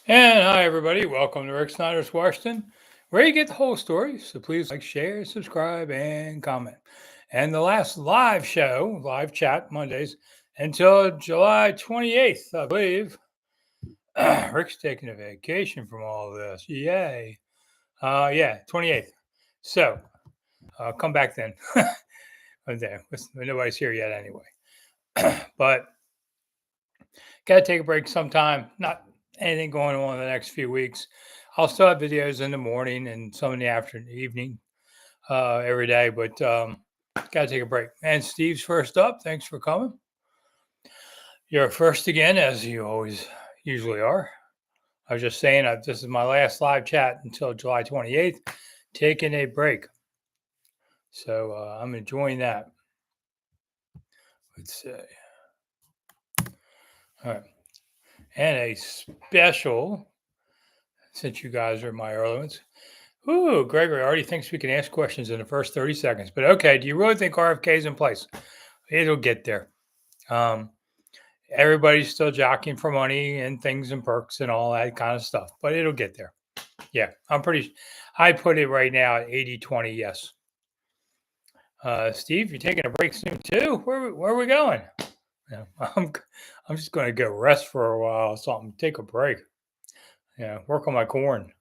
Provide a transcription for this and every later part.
And hi, everybody. Welcome to Rick Snider's Washington, where you get the whole story. So please like, share, subscribe, and comment. And the last live show, live chat Mondays until July 28th, I believe. Rick's taking a vacation from all of this. Yay. Yeah, 28th. So come back then. There. Nobody's here yet anyway. But got to take a break sometime. Not anything going on in the next few weeks. I'll still have videos in the morning and some in the afternoon, evening, every day, but got to take a break. And Steve's first up. Thanks for coming. You're first again, as you always usually are. I was just saying, this is my last live chat until July 28th, taking a break. So I'm enjoying that. Let's see. All right. And a special, since you guys are my early ones. Ooh, Gregory already thinks we can ask questions in the first 30 seconds. But okay, do you really think RFK is in place? It'll get there. Everybody's still jockeying for money and things and perks and all that kind of stuff, but it'll get there. Yeah, I put it right now at 80-20, yes. Steve, you're taking a break soon too? Where are we going? Yeah, I'm just going to go rest for a while or something, take a break. Yeah, work on my corn.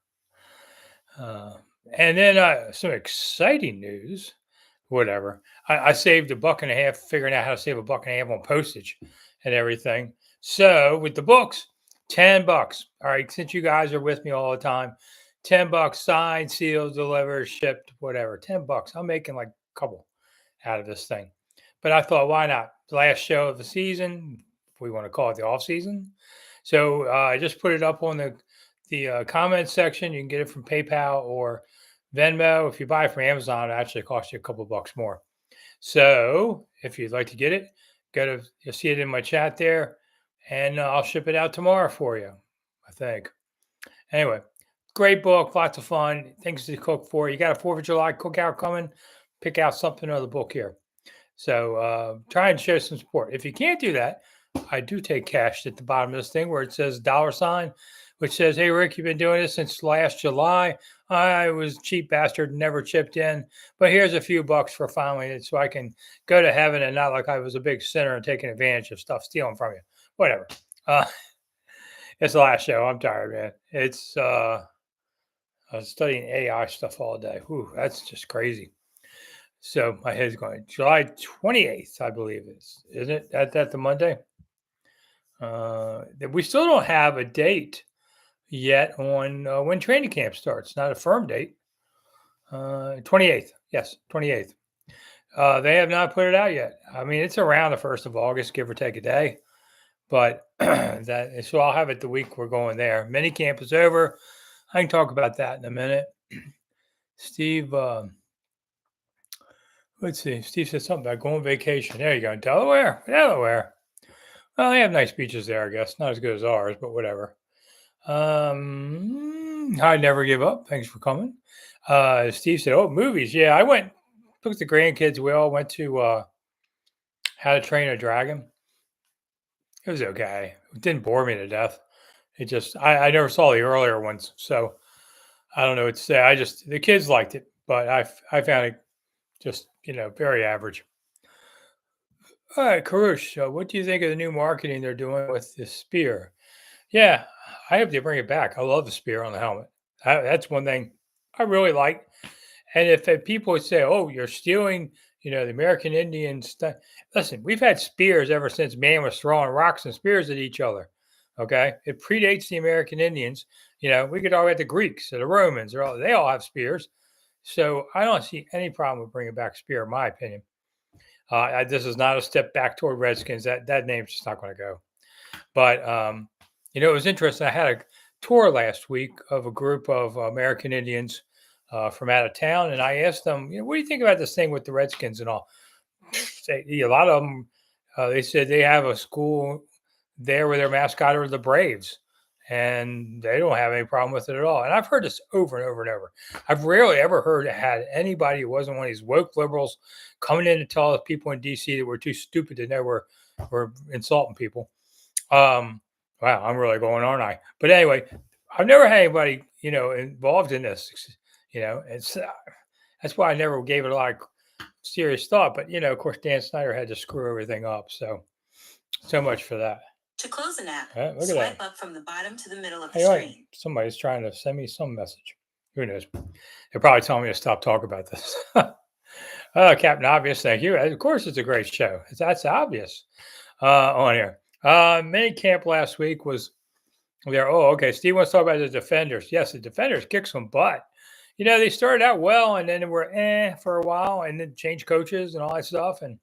And then some exciting news. Whatever. I saved $1.50 figuring out how to save $1.50 on postage and everything. So with the books, $10. All right, since you guys are with me all the time, $10 signed, sealed, delivered, shipped, whatever. $10. I'm making like a couple out of this thing. But I thought, why not? The last show of the season, if we want to call it the off season. So I just put it up on the comments section. You can get it from PayPal or Venmo. If you buy it from Amazon, it actually costs you a couple bucks more. So if you'd like to get it, you'll see it in my chat there, and I'll ship it out tomorrow for you, I think. Anyway, great book, lots of fun, things to cook for. You got a 4th of July cookout coming, pick out something out of the book here. So try and show some support. If you can't do that, I do take cash at the bottom of this thing where it says $, which says, "Hey, Rick, you've been doing this since last July. I was a cheap bastard, never chipped in, but here's a few bucks for finally so I can go to heaven and not like I was a big sinner and taking advantage of stuff, stealing from you. Whatever." It's the last show. I'm tired, man. I was studying AI stuff all day. Whew, that's just crazy. So my head's going. July 28th, I believe isn't it? That the Monday? We still don't have a date yet on when training camp starts. Not a firm date. 28th. Yes, 28th. They have not put it out yet. I mean, it's around the 1st of August, give or take a day. But so I'll have it the week we're going there. Mini camp is over. I can talk about that in a minute. Steve, let's see. Steve said something about going on vacation. There you go. Delaware. Well, they have nice beaches there, I guess. Not as good as ours, but whatever. I never give up. Thanks for coming. Steve said, "Oh, movies. Yeah, I went, took the grandkids. We all went to How to Train a Dragon. It was okay. It didn't bore me to death. It just, I never saw the earlier ones. So I don't know what to say. The kids liked it, but I found it just, very average. All right, Karush, what do you think of the new marketing they're doing with the spear? Yeah, I hope they bring it back. I love the spear on the helmet. That's one thing I really like. And if people would say, "Oh, you're stealing," the American Indian stuff. Listen, we've had spears ever since man was throwing rocks and spears at each other. Okay, it predates the American Indians. We could talk about the Greeks or the Romans. They all have spears. So I don't see any problem with bringing back spear, in my opinion. This is not a step back toward Redskins. That name's just not going to go. But it was interesting. I had a tour last week of a group of American Indians from out of town, and I asked them, "What do you think about this thing with the Redskins and all?" A lot of them, they said they have a school there where their mascot are the Braves, and they don't have any problem with it at all. And I've heard this over and over and over. I've rarely ever had anybody who wasn't one of these woke liberals coming in to tell people in D.C. that we're too stupid to know we're insulting people. Wow, I'm really going, aren't I? But anyway, I've never had anybody, involved in this. It's that's why I never gave it a lot of serious thought. But of course, Dan Snyder had to screw everything up. So much for that. To close an app, Look at swipe that. up from the bottom to the middle of the Hey, wait, screen. somebody's trying to send me some message. Who knows? They're probably telling me to stop talking about this. Captain Obvious, thank you. Of course, it's a great show. That's obvious on here. Mini camp last week was there. Oh, okay. Steve wants to talk about the defenders. Yes, the defenders kicked some butt. They started out well and then they were for a while and then changed coaches and all that stuff. And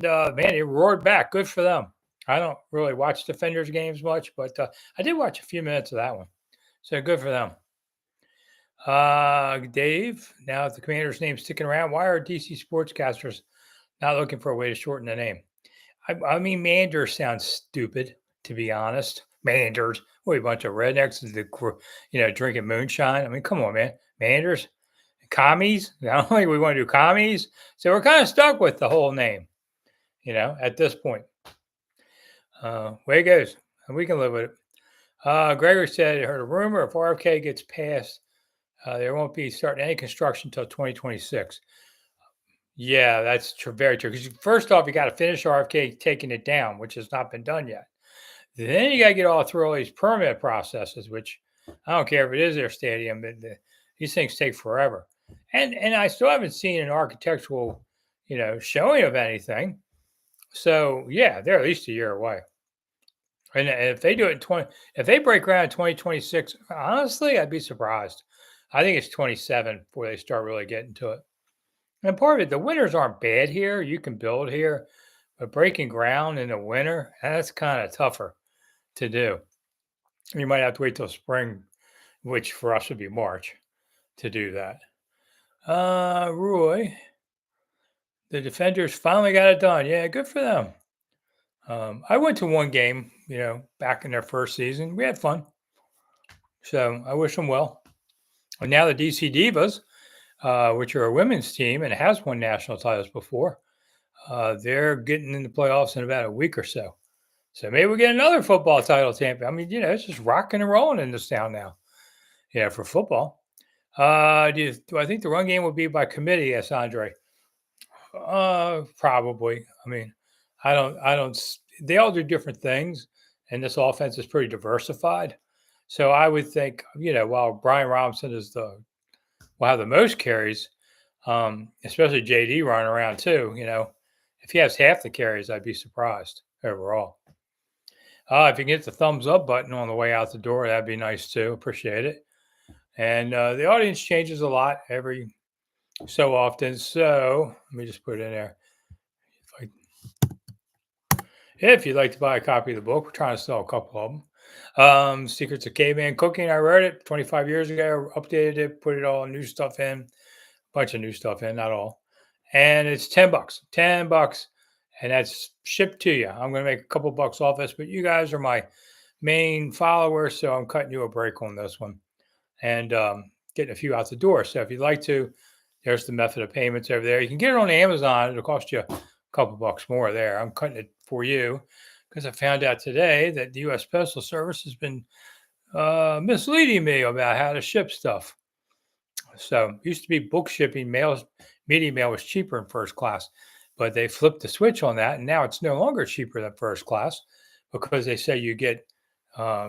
man, they roared back. Good for them. I don't really watch defenders games much, but I did watch a few minutes of that one. So good for them. Dave, now if the Commander's name's sticking around, why are DC sportscasters not looking for a way to shorten the name? I mean, Manders sounds stupid, to be honest. Manders, what a bunch of rednecks, drinking moonshine. I mean, come on, man. Manders, commies. I don't think we want to do commies. So we're kind of stuck with the whole name, at this point. Way it goes. And we can live with it. Gregory said he heard a rumor if RFK gets passed, there won't be starting any construction until 2026. Yeah, that's very true. Because first off, you got to finish RFK taking it down, which has not been done yet. Then you got to get through all these permit processes, which I don't care if it is their stadium, but these things take forever. And I still haven't seen an architectural, showing of anything. So yeah, they're at least a year away. And if they do it if they break ground in 2026, honestly, I'd be surprised. I think it's 27 before they start really getting to it. And part of it, the winters aren't bad here. You can build here, but breaking ground in the winter, that's kind of tougher to do. You might have to wait till spring, which for us would be March, to do that. Roy, the defenders finally got it done. Yeah, good for them. I went to one game, back in their first season. We had fun. So I wish them well. And now the DC Divas, which are a women's team and has won national titles before, they're getting in the playoffs in about a week or so. So maybe we get another football title champion. I mean, it's just rocking and rolling in this town now. Yeah, for football. Do I think the run game will be by committee? Yes, Andre. Probably. I mean, I don't. They all do different things, and this offense is pretty diversified. So I would think, while Brian Robinson will have the most carries, especially JD running around too. If he has half the carries, I'd be surprised overall. If you can hit the thumbs up button on the way out the door, that'd be nice too. Appreciate it. And the audience changes a lot every so often. So let me just put it in there. If you'd like to buy a copy of the book, we're trying to sell a couple of them. Secrets of Caveman Cooking. I wrote it 25 years ago, updated it, put it all new stuff in, bunch of new stuff in, not all. And it's $10. $10. And that's shipped to you. I'm going to make a couple bucks off this, but you guys are my main followers, so I'm cutting you a break on this one and getting a few out the door. So if you'd like to, there's the method of payments over there. You can get it on Amazon. It'll cost you a couple bucks more there. I'm cutting it for you because I found out today that the U.S. Postal Service has been misleading me about how to ship stuff. So it used to be book shipping, media mail was cheaper in first class, but they flipped the switch on that, and now it's no longer cheaper than first class because they say you get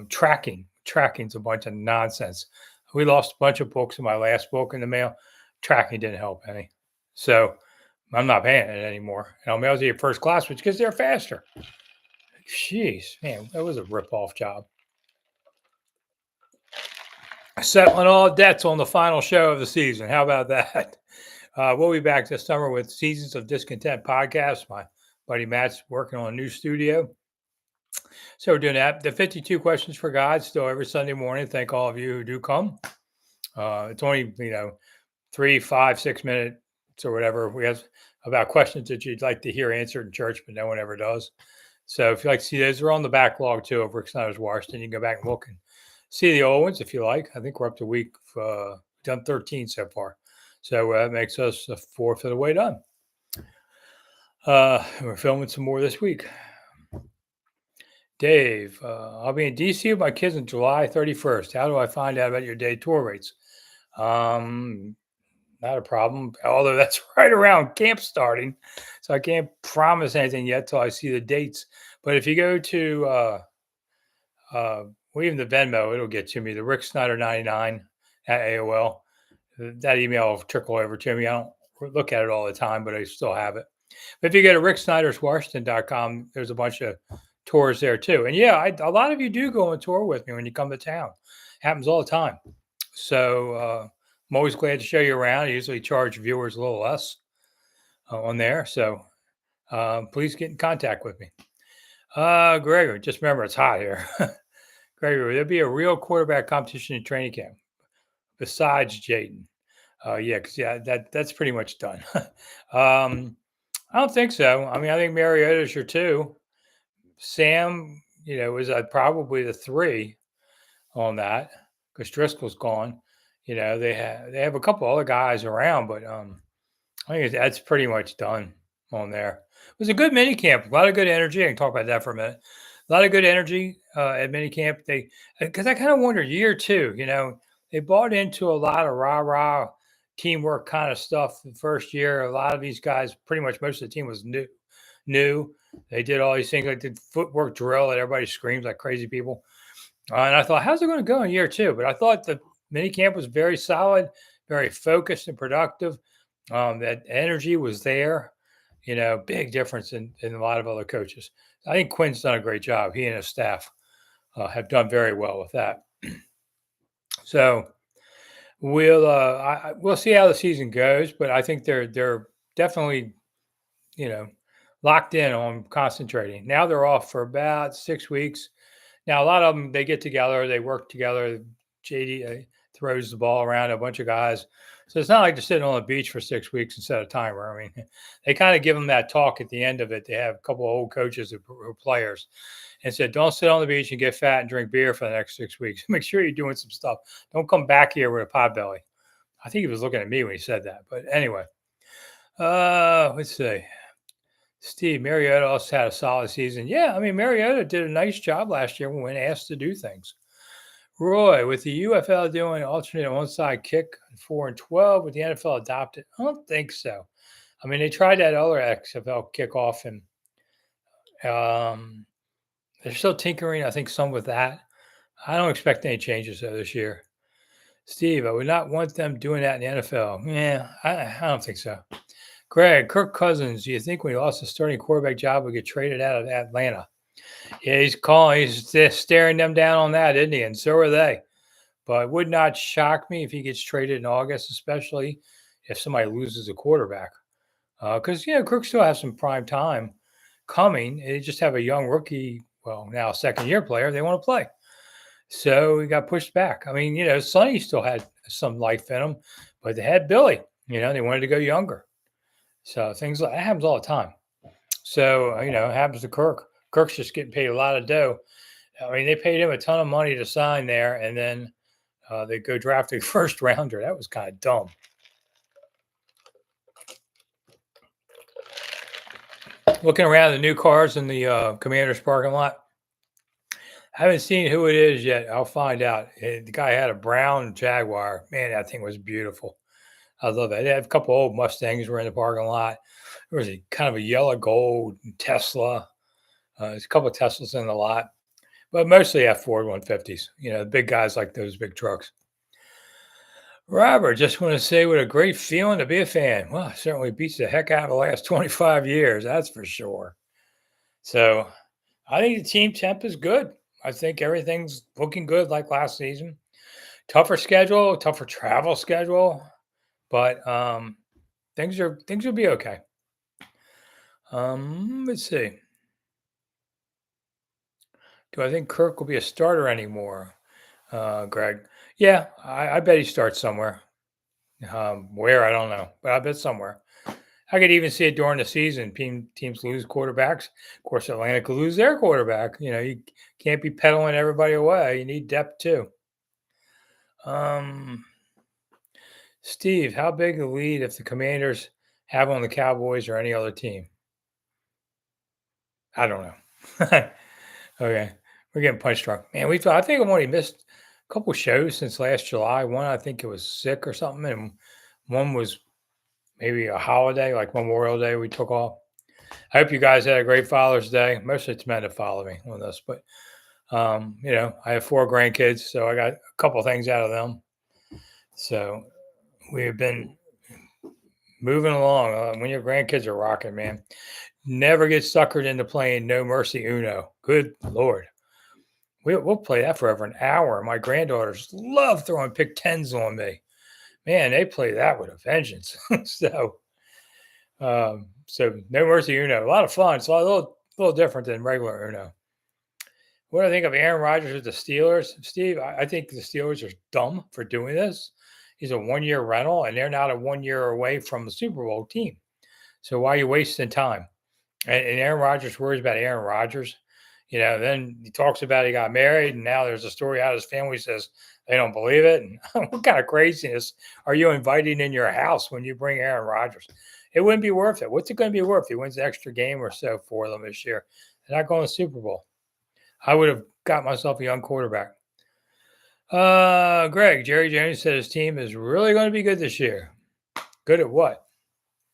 tracking. Tracking's a bunch of nonsense. We lost a bunch of books in my last book in the mail. Tracking didn't help any. So I'm not paying it anymore. And I'll mail to you first class, which gets there faster. Jeez, man, that was a rip-off job. Settling all debts on the final show of the season. How about that? We'll be back this summer with Seasons of Discontent podcast. My buddy Matt's working on a new studio. So we're doing that. The 52 Questions for God still every Sunday morning. Thank all of you who do come. It's only, 3, 5, 6 minutes or whatever. We have about questions that you'd like to hear answered in church, but no one ever does. So if you like to see those, they're on the backlog too of Rick Snider's Washington. You can go back and look and see the old ones if you like. I think we're up to we've done 13 so far. So that makes us a fourth of the way done. We're filming some more this week. Dave, I'll be in DC with my kids on July 31st. How do I find out about your day tour rates? Um, Not a problem, although that's right around camp starting. So I can't promise anything yet till I see the dates. But if you go to, uh, well, even the Venmo, it'll get to me, the Rick Snider 99 at AOL. That email will trickle over to me. I don't look at it all the time, but I still have it. But if you go to ricksniderswashington.com, there's a bunch of tours there too. And yeah, a lot of you do go on tour with me when you come to town. Happens all the time. So I'm always glad to show you around. I usually charge viewers a little less on there. So please get in contact with me. Gregory, just remember it's hot here. Gregory, there'll be a real quarterback competition in training camp besides Jaden. Yeah, because yeah, that's pretty much done. I don't think so. I mean, I think Mariota's your two. Sam, is probably the three on that because Driscoll's gone. They have a couple other guys around, but I think that's pretty much done on there. It was a good mini camp, a lot of good energy. I can talk about that for a minute. A lot of good energy at mini camp. Because I kind of wondered year two, they bought into a lot of rah rah teamwork kind of stuff the first year. A lot of these guys, pretty much most of the team was new. New. They did all these things like did footwork drill that everybody screams like crazy people. And I thought, how's it going to go in year two? But I thought the mini camp was very solid, very focused and productive. That energy was there. Big difference in a lot of other coaches. I think Quinn's done a great job. He and his staff have done very well with that. So we'll see how the season goes, but I think they're definitely you know locked in on concentrating. Now they're off for about 6 weeks. Now, a lot of them, they get together, they work together. JD throws the ball around a bunch of guys. So it's not like they're sitting on the beach for 6 weeks and set a timer. I mean, they kind of give them that talk at the end of it. They have a couple of old coaches who are players and said, don't sit on the beach and get fat and drink beer for the next 6 weeks. Make sure you're doing some stuff. Don't come back here with a pot belly. I think he was looking at me when he said that. But anyway, let's see. Steve, Mariota also had a solid season. Yeah, I mean, Mariota did a nice job last year when asked to do things. Roy, with the UFL doing alternate onside kick 4 and 12, would the NFL adopt it? I don't think so. I mean, they tried that other XFL kickoff, and they're still tinkering, I think, some with that. I don't expect any changes though this year. Steve, I would not want them doing that in the NFL. Yeah, I don't think so. Greg, Kirk Cousins, do you think when he lost the starting quarterback job, would get traded out of Atlanta? Yeah, he's just staring them down on that, isn't he? And so are they. But it would not shock me if he gets traded in August, especially if somebody loses a quarterback. Because, Kirk still has some prime time coming. They just have a young rookie, well, now second year player they want to play. So he got pushed back. I mean, Sonny still had some life in him, but they had Billy. They wanted to go younger. So things like that happens all the time. So, it happens to Kirk. Kirk's just getting paid a lot of dough. I mean, they paid him a ton of money to sign there, and then they go draft a first rounder. That was kind of dumb. Looking around the new cars in the Commander's parking lot. I haven't seen who it is yet. I'll find out. The guy had a brown Jaguar. Man, that thing was beautiful. I love it. They had a couple old Mustangs were in the parking lot. There was a kind of a yellow gold Tesla. There's a couple of Teslas in the lot, but mostly Ford 150s. The big guys like those big trucks. Robert, just want to say what a great feeling to be a fan. Well, it certainly beats the heck out of the last 25 years, that's for sure. So I think the team temp is good. I think everything's looking good like last season. Tougher schedule, tougher travel schedule, but things will be okay. Let's see. Do I think Kirk will be a starter anymore, Greg? Yeah, I bet he starts somewhere. Where, I don't know, but I bet somewhere. I could even see it during the season. Teams lose quarterbacks. Of course, Atlanta could lose their quarterback. You can't be peddling everybody away. You need depth too. Steve, how big a lead if the Commanders have on the Cowboys or any other team? I don't know. Okay. We're getting punch drunk. Man, I think I've only missed a couple shows since last July. One, I think it was sick or something, and one was maybe a holiday, like Memorial Day, we took off. I hope you guys had a great Father's Day. Mostly it's men that follow me on this, but I have four grandkids, so I got a couple things out of them. So we've been moving along. When your grandkids are rocking, man, never get suckered into playing No Mercy Uno. Good Lord. We'll play that for over an hour. My granddaughters love throwing pick tens on me. Man, they play that with a vengeance. So No Mercy Uno, a lot of fun. It's a little different than regular Uno. What do I think of Aaron Rodgers with the Steelers, Steve? I think the Steelers are dumb for doing this. He's a 1 year rental, and they're not a 1 year away from the Super Bowl team. So why are you wasting time? And Aaron Rodgers worries about Aaron Rodgers. Then he talks about he got married, and now there's a story out of his family says they don't believe it. And what kind of craziness are you inviting in your house when you bring Aaron Rodgers? It wouldn't be worth it. What's it going to be worth? He wins an extra game or so for them this year. They're not going to the Super Bowl. I would have got myself a young quarterback. Greg, Jerry Jones said his team is really going to be good this year. Good at what?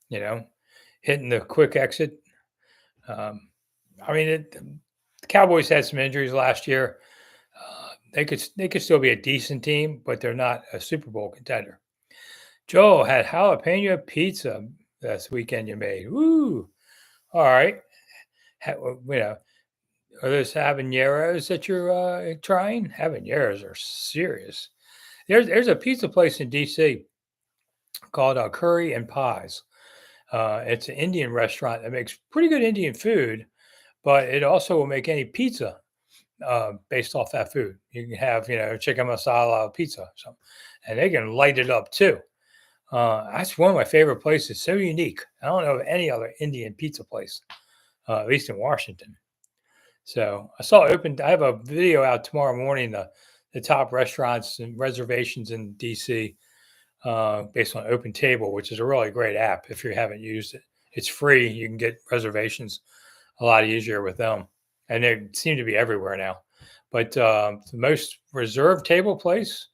Hitting the quick exit. The Cowboys had some injuries last year. They could still be a decent team, but they're not a Super Bowl contender. Joel had jalapeno pizza this weekend you made. Woo! All right. Are those habaneros that you're trying? Habaneros are serious. There's a pizza place in DC called Curry and Pies. It's an Indian restaurant that makes pretty good Indian food, but it also will make any pizza based off that food. You can have, chicken masala pizza or something, and they can light it up too. That's one of my favorite places. So unique. I don't know of any other Indian pizza place, at least in Washington. So I saw open. I have a video out tomorrow morning. The top restaurants and reservations in DC based on Open Table, which is a really great app. If you haven't used it, it's free. You can get reservations a lot easier with them, and they seem to be everywhere now. But the most reserved table place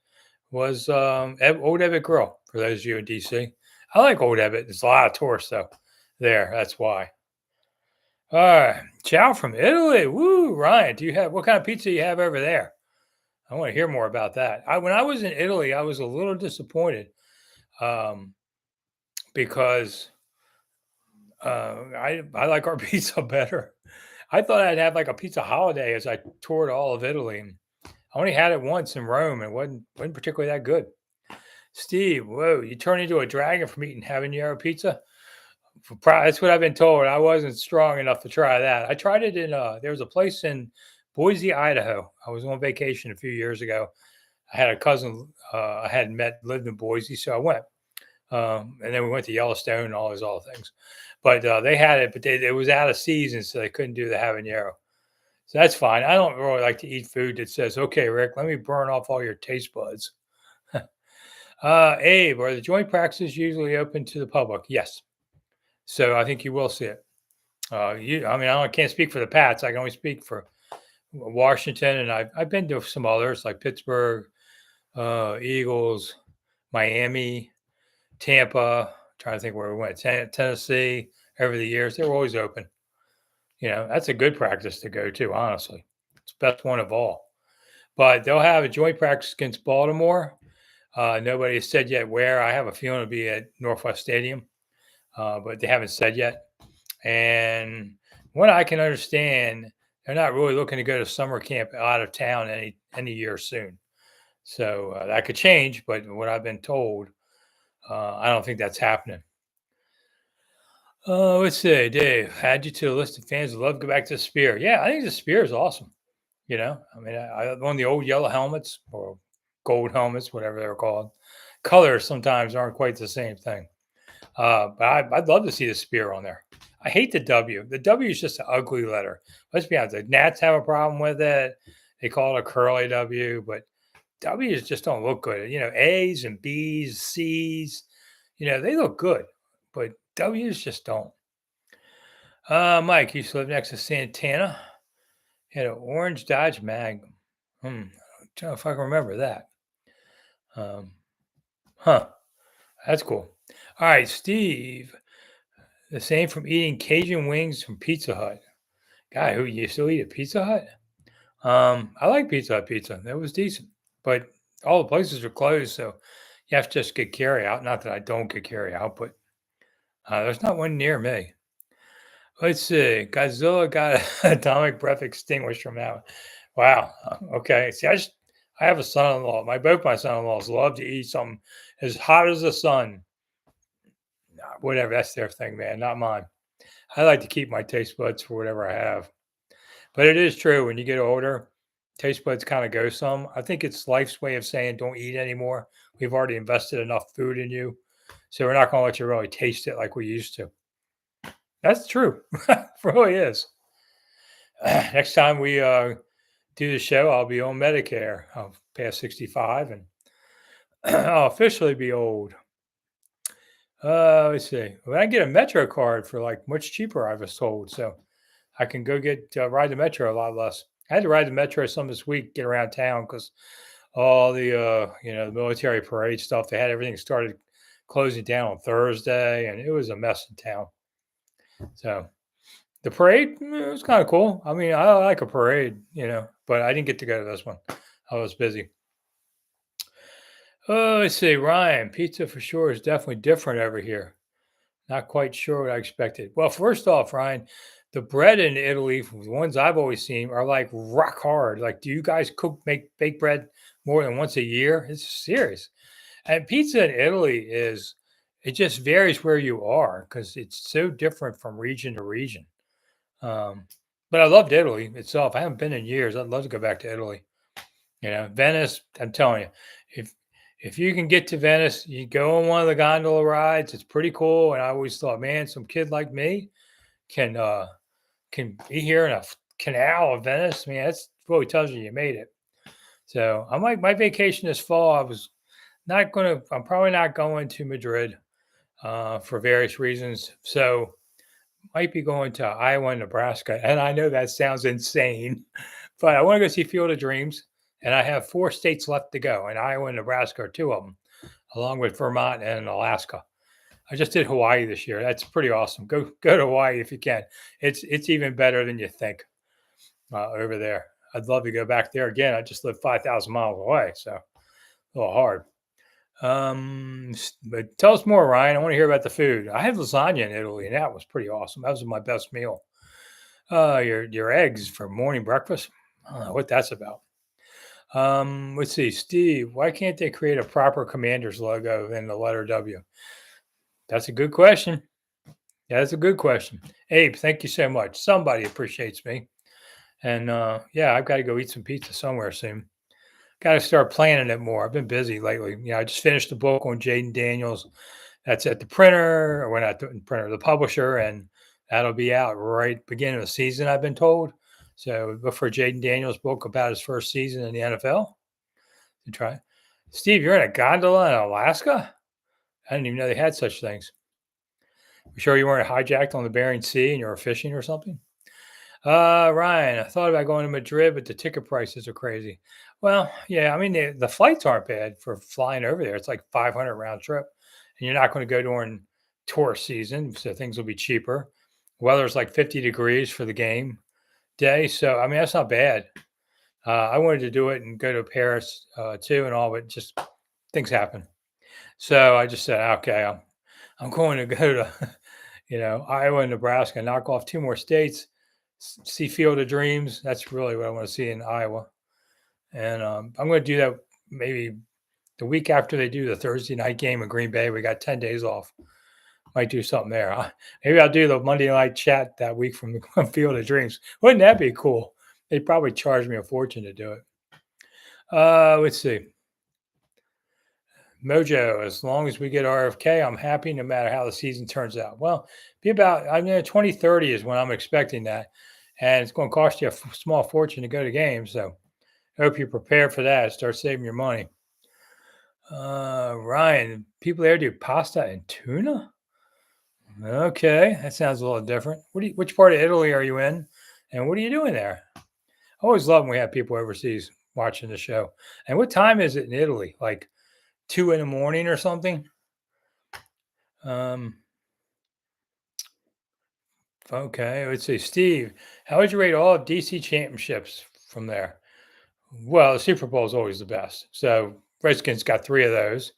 was Old Ebbitt Grill. For those of you in DC, I like Old Ebbitt. There's a lot of tourists though there. That's why. All right, ciao from Italy. Woo, Ryan. Do you have what kind of pizza you have over there? I want to hear more about that. When I was in Italy, I was a little disappointed um, because I like our pizza better. I thought I'd have like a pizza holiday as I toured all of Italy. And I only had it once in Rome. And wasn't particularly that good. Steve, whoa, you turned into a dragon from eating habanero pizza? That's what I've been told. I wasn't strong enough to try that. I tried it in there was a place in Boise, Idaho. I was on vacation a few years ago. I had a cousin I hadn't met lived in Boise, so I went. And then we went to Yellowstone and all those other things. But they had it, but it was out of season, so they couldn't do the habanero. So that's fine. I don't really like to eat food that says, "Okay, Rick, let me burn off all your taste buds." Abe, are the joint practices usually open to the public? Yes. So I think you will see it. I can't speak for the Pats. I can only speak for Washington, and I've been to some others like Pittsburgh, Eagles, Miami, Tampa. Trying to think where we went. Tennessee. Over the years, they were always open. That's a good practice to go to. Honestly, it's the best one of all. But they'll have a joint practice against Baltimore. Nobody has said yet where. I have a feeling it'll be at Northwest Stadium, but they haven't said yet. And what I can understand, they're not really looking to go to summer camp out of town any year soon. So that could change, but what I've been told, I don't think that's happening. Let's see, Dave, add you to the list of fans who love to go back to the Spear. Yeah, I think the Spear is awesome. I on the old yellow helmets or gold helmets, whatever they're called. Colors sometimes aren't quite the same thing. But I'd love to see the Spear on there. I hate the W. The W is just an ugly letter. Let's be honest. The Nats have a problem with it. They call it a curly W, but W's just don't look good. A's and B's, C's, they look good, but W's just don't. Mike used to live next to Santana. Had an orange Dodge Magnum. I'm trying if I can remember that. Um, huh. That's cool. All right, Steve. The same from eating Cajun wings from Pizza Hut. Guy, who you still eat at Pizza Hut? I like Pizza Hut pizza. That was decent, but all the places are closed, so you have to just get carry out. Not that I don't get carry out, but there's not one near me. Let's see. Godzilla got an atomic breath extinguisher now. Wow. Okay. See, I have a son-in-law. Both my son-in-laws love to eat something as hot as the sun. Nah, whatever. That's their thing, man. Not mine. I like to keep my taste buds for whatever I have. But it is true when you get older, taste buds kind of go some. I think it's life's way of saying don't eat anymore. We've already invested enough food in you, so we're not going to let you really taste it like we used to. That's true. It really is. Next time we do the show, I'll be on Medicare. I'll pass 65 and I'll officially be old. Let's see. When I get a Metro card for like much cheaper, I was told. So I can go get ride the Metro a lot less. I had to ride the Metro some this week, get around town because all the the military parade stuff. They had everything started closing down on Thursday, and it was a mess in town. So the parade it was kind of cool. I mean, I like a parade, but I didn't get to go to this one. I was busy. Oh, let's see, Ryan. Pizza for sure is definitely different over here. Not quite sure what I expected. Well, first off, Ryan, the bread in Italy, the ones I've always seen, are like rock hard. Like, do you guys make bake bread more than once a year? It's serious. And pizza in Italy it just varies where you are because it's so different from region to region. Um, but I loved Italy itself. I haven't been in years. I'd love to go back to Italy. Venice. I'm telling you, if if you can get to Venice, you go on one of the gondola rides. It's pretty cool. And I always thought, man, some kid like me can can be here in a canal of Venice. I mean, that's really tells you made it. So I might my vacation this fall. I was not going to. I'm probably not going to Madrid for various reasons. So might be going to Iowa and Nebraska. And I know that sounds insane, but I want to go see Field of Dreams. And I have 4 states left to go, and Iowa and Nebraska are 2 of them, along with Vermont and Alaska. I just did Hawaii this year. That's pretty awesome. Go to Hawaii if you can. It's even better than you think over there. I'd love to go back there again. I just live 5,000 miles away, so a little hard. But tell us more, Ryan. I want to hear about the food. I had lasagna in Italy, and that was pretty awesome. That was my best meal. Your eggs for morning breakfast. I don't know what that's about. Let's see, Steve. Why can't they create a proper Commanders logo in the letter W? That's a good question. Yeah, that's a good question. Abe, thank you so much. Somebody appreciates me. And yeah, I've got to go eat some pizza somewhere soon. Got to start planning it more. I've been busy lately. I just finished the book on Jaden Daniels. That's at the printer, or we're not the printer, the publisher, and that'll be out right beginning of the season, I've been told. So look for Jaden Daniels' book about his first season in the NFL to try. Steve, you're in a gondola in Alaska? I didn't even know they had such things. You sure you weren't hijacked on the Bering Sea and you were fishing or something? Ryan, I thought about going to Madrid, but the ticket prices are crazy. Well, yeah, I mean the flights aren't bad for flying over there. It's like 500 round trip, and you're not going to go during tourist season, so things will be cheaper. Weather's like 50 degrees for the game day, so I mean that's not bad. I wanted to do it and go to Paris too and all, but just things happen. So I just said, okay, I'm going to go to Iowa and Nebraska, knock off 2 more states, see Field of Dreams. That's really what I want to see in Iowa. And I'm going to do that maybe the week after they do the Thursday night game in Green Bay. We got 10 days off. Might do something there. Maybe I'll do the Monday night chat that week from the Field of Dreams. Wouldn't that be cool? They'd probably charge me a fortune to do it. Let's see. Mojo, as long as we get RFK, I'm happy no matter how the season turns out. Well, be about, 2030 is when I'm expecting that. And it's going to cost you a small fortune to go to games. So I hope you're prepared for that. Start saving your money. Ryan, people there do pasta and tuna? Okay, that sounds a little different. Which part of Italy are you in? And what are you doing there? I always love when we have people overseas watching the show. And what time is it in Italy? Like 2 in the morning or something? Um, okay, let's see. Steve, how would you rate all of DC championships from there? Well, the Super Bowl is always the best. So Redskins got 3 of those.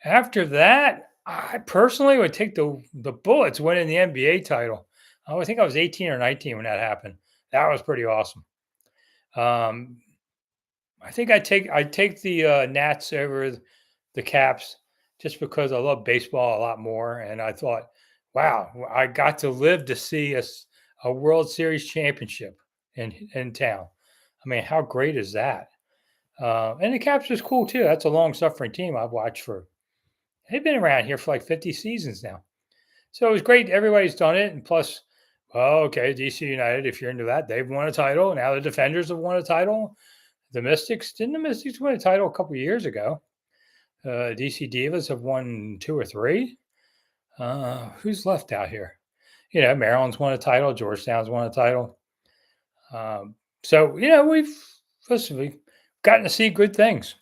After that, I personally would take the Bullets winning the NBA title. I think I was 18 or 19 when that happened. That was pretty awesome. Um, I think I take the Nats over the Caps just because I love baseball a lot more, and I thought, wow, I got to live to see a World Series championship in town. I mean, how great is that? And the Caps is cool too. That's a long suffering team I've watched for. They've been around here for like 50 seasons now. So it was great. Everybody's done it. And plus, well, okay, DC United, if you're into that, they've won a title. Now the Defenders have won a title. The Mystics, didn't the Mystics win a title a couple of years ago? DC Divas have won 2 or 3. Who's left out here? Maryland's won a title. Georgetown's won a title. So, we've gotten to see good things.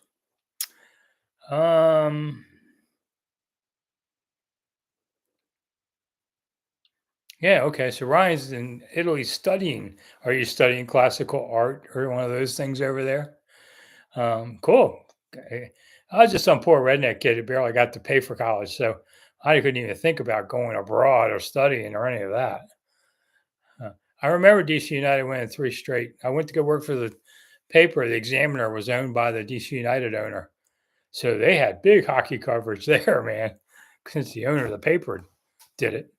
Yeah, okay. So Ryan's in Italy studying. Are you studying classical art or one of those things over there? Cool. Okay. I was just some poor redneck kid who barely got to pay for college, so I couldn't even think about going abroad or studying or any of that. I remember DC United winning 3 straight. I went to go work for the paper. The Examiner was owned by the DC United owner, so they had big hockey coverage there, man. Since the owner of the paper did it.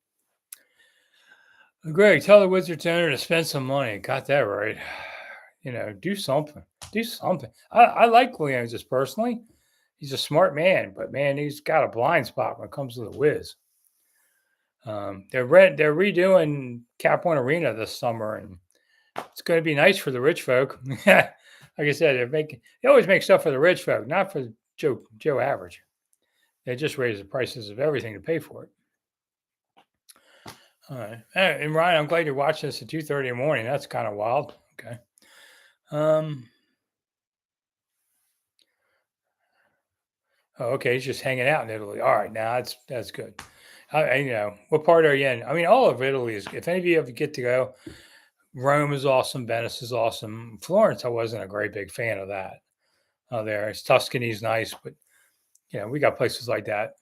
Greg, tell the Wizards owner to spend some money. Got that right. Do something. Do something. I like Williams just personally. He's a smart man, but man, he's got a blind spot when it comes to the Wiz. They're redoing Cap One Arena this summer, and it's going to be nice for the rich folk. Like I said, they always make stuff for the rich folk, not for Joe Average. They just raise the prices of everything to pay for it. All right, and Ryan, I'm glad you're watching this at 2:30 in the morning. That's kind of wild. Okay. Oh, okay. He's just hanging out in Italy. All right, now that's good. What part are you in? I mean, all of Italy is. If any of you ever get to go, Rome is awesome. Venice is awesome. Florence, I wasn't a great big fan of that. There, Tuscany's nice, but we got places like that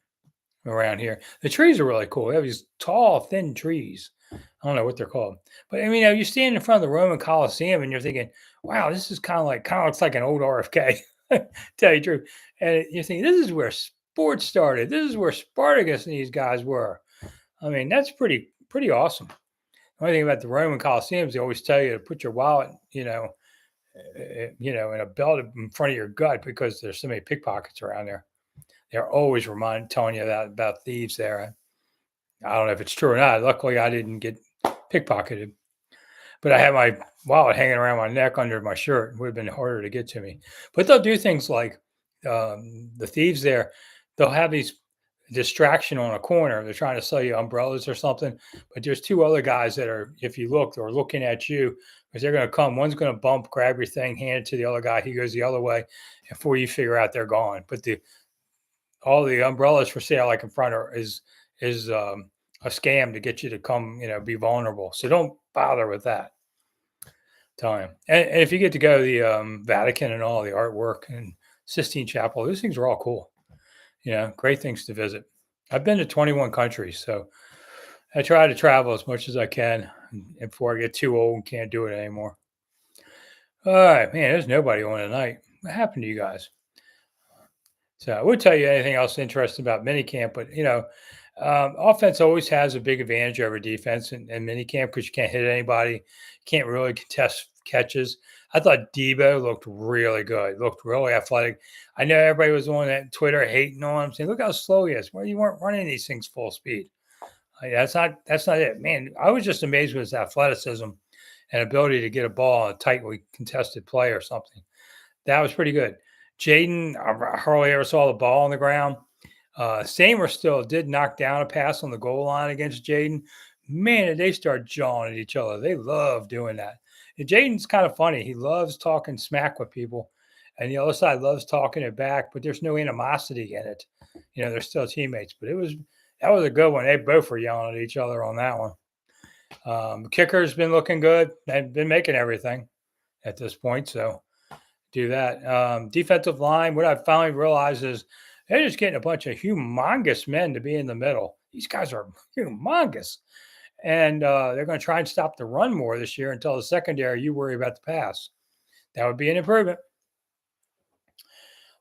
around here. The trees are really cool. They have these tall, thin trees. I don't know what they're called, but I mean, you stand in front of the Roman Colosseum and you're thinking, "Wow, this is kind of looks like an old RFK." Tell you the truth, and you're thinking, "This is where sports started. This is where Spartacus and these guys were." I mean, that's pretty awesome. The only thing about the Roman Colosseums, they always tell you to put your wallet, in a belt in front of your gut because there's so many pickpockets around there. They're always telling you that about thieves there. I don't know if it's true or not. Luckily, I didn't get pickpocketed, but I had my wallet hanging around my neck under my shirt. It would have been harder to get to me. But they'll do things like the thieves there. They'll have these distraction on a corner. They're trying to sell you umbrellas or something, but there's 2 other guys that are, if you look, they're looking at you because they're going to come. One's going to bump, grab your thing, hand it to the other guy. He goes the other way, and before you figure out, they're gone. But all the umbrellas for sale, like in front, is a scam to get you to come, be vulnerable. So don't bother with that. Time. And if you get to go to the Vatican and all the artwork and Sistine Chapel, those things are all cool. Great things to visit. I've been to 21 countries, so I try to travel as much as I can before I get too old and can't do it anymore. All right, man, there's nobody on tonight. What happened to you guys? So I would tell you anything else interesting about minicamp, but offense always has a big advantage over defense in minicamp because you can't hit anybody, can't really contest catches. I thought Debo looked really good, looked really athletic. I know everybody was on that Twitter hating on him, saying, "Look how slow he is." Well, you weren't running these things full speed. That's not it, man. I was just amazed with his athleticism and ability to get a ball in a tightly contested play or something. That was pretty good. Jaden, I hardly ever saw the ball on the ground. Samer still did knock down a pass on the goal line against Jaden. Man, did they start jawing at each other. They love doing that. Jaden's kind of funny. He loves talking smack with people, and the other side loves talking it back. But there's no animosity in it. They're still teammates. But that was a good one. They both were yelling at each other on that one. Kicker's been looking good. They've been making everything at this point. So do that. Defensive line, what I finally realized is they're just getting a bunch of humongous men to be in the middle. These guys are humongous. And they're going to try and stop the run more this year until the secondary, you worry about the pass. That would be an improvement.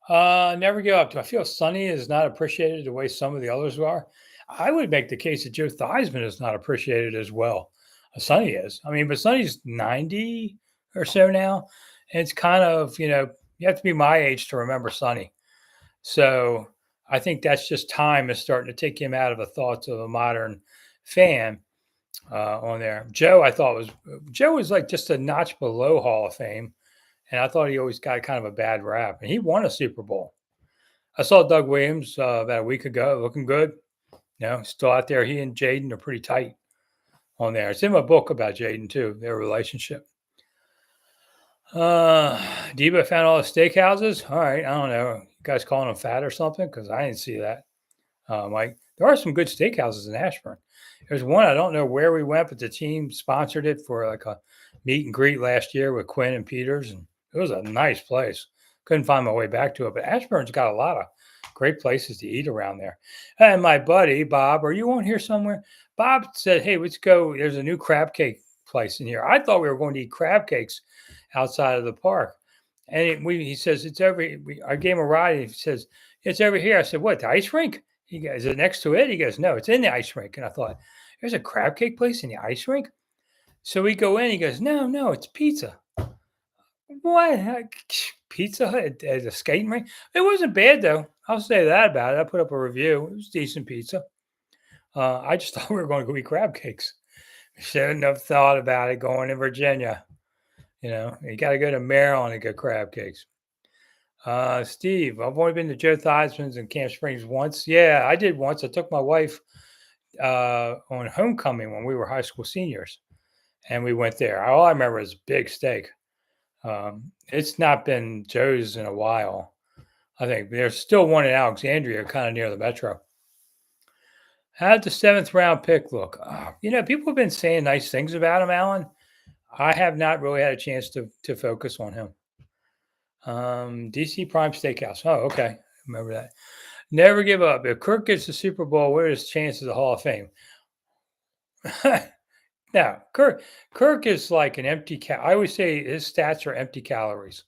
Never give up. Do I feel Sonny is not appreciated the way some of the others are? I would make the case that Joe Theismann is not appreciated as well as Sonny is. I mean, but Sonny's 90 or so now. And it's kind of, you have to be my age to remember Sonny. So I think that's just time is starting to take him out of the thoughts of a modern fan on there. Joe was like just a notch below Hall of Fame. And I thought he always got kind of a bad rap. And he won a Super Bowl. I saw Doug Williams about a week ago, looking good. Still out there. He and Jaden are pretty tight on there. It's in my book about Jaden too, their relationship. Debo found all the steakhouses. All right, I don't know. You guys calling them fat or something? Because I didn't see that. Mike, there are some good steakhouses in Ashburn. There's one I don't know where we went, but the team sponsored it for like a meet and greet last year with Quinn and Peters, and it was a nice place. Couldn't find my way back to it, but Ashburn's got a lot of great places to eat around there. And my buddy Bob, are you on here somewhere? Bob said, "Hey, let's go. There's a new crab cake place in here." I thought we were going to eat crab cakes outside of the park, and he says it's over. I gave him a ride, and he says it's over here. I said, "What? The ice rink?" He goes, "Is it next to it?" He goes, "No, it's in the ice rink." And I thought, "There's a crab cake place in the ice rink?" So we go in. He goes, "No, it's pizza." What? Pizza Hut at a skating rink? It wasn't bad though. I'll say that about it. I put up a review. It was decent pizza. I just thought we were going to go eat crab cakes. Shouldn't have thought about it going to Virginia. You got to go to Maryland and get crab cakes. Steve, I've only been to Joe Theismann's in Camp Springs once. Yeah, I did once. I took my wife on homecoming when we were high school seniors, and we went there. All I remember is big steak. It's not been Joe's in a while. I think there's still one in Alexandria, kind of near the metro. How'd the 7th-round pick look? People have been saying nice things about him, Alan. I have not really had a chance to focus on him. DC Prime Steakhouse. Oh, okay. Remember that. Never give up. If Kirk gets the Super Bowl, what are his chances of Hall of Fame? Now, Kirk is like an empty I always say his stats are empty calories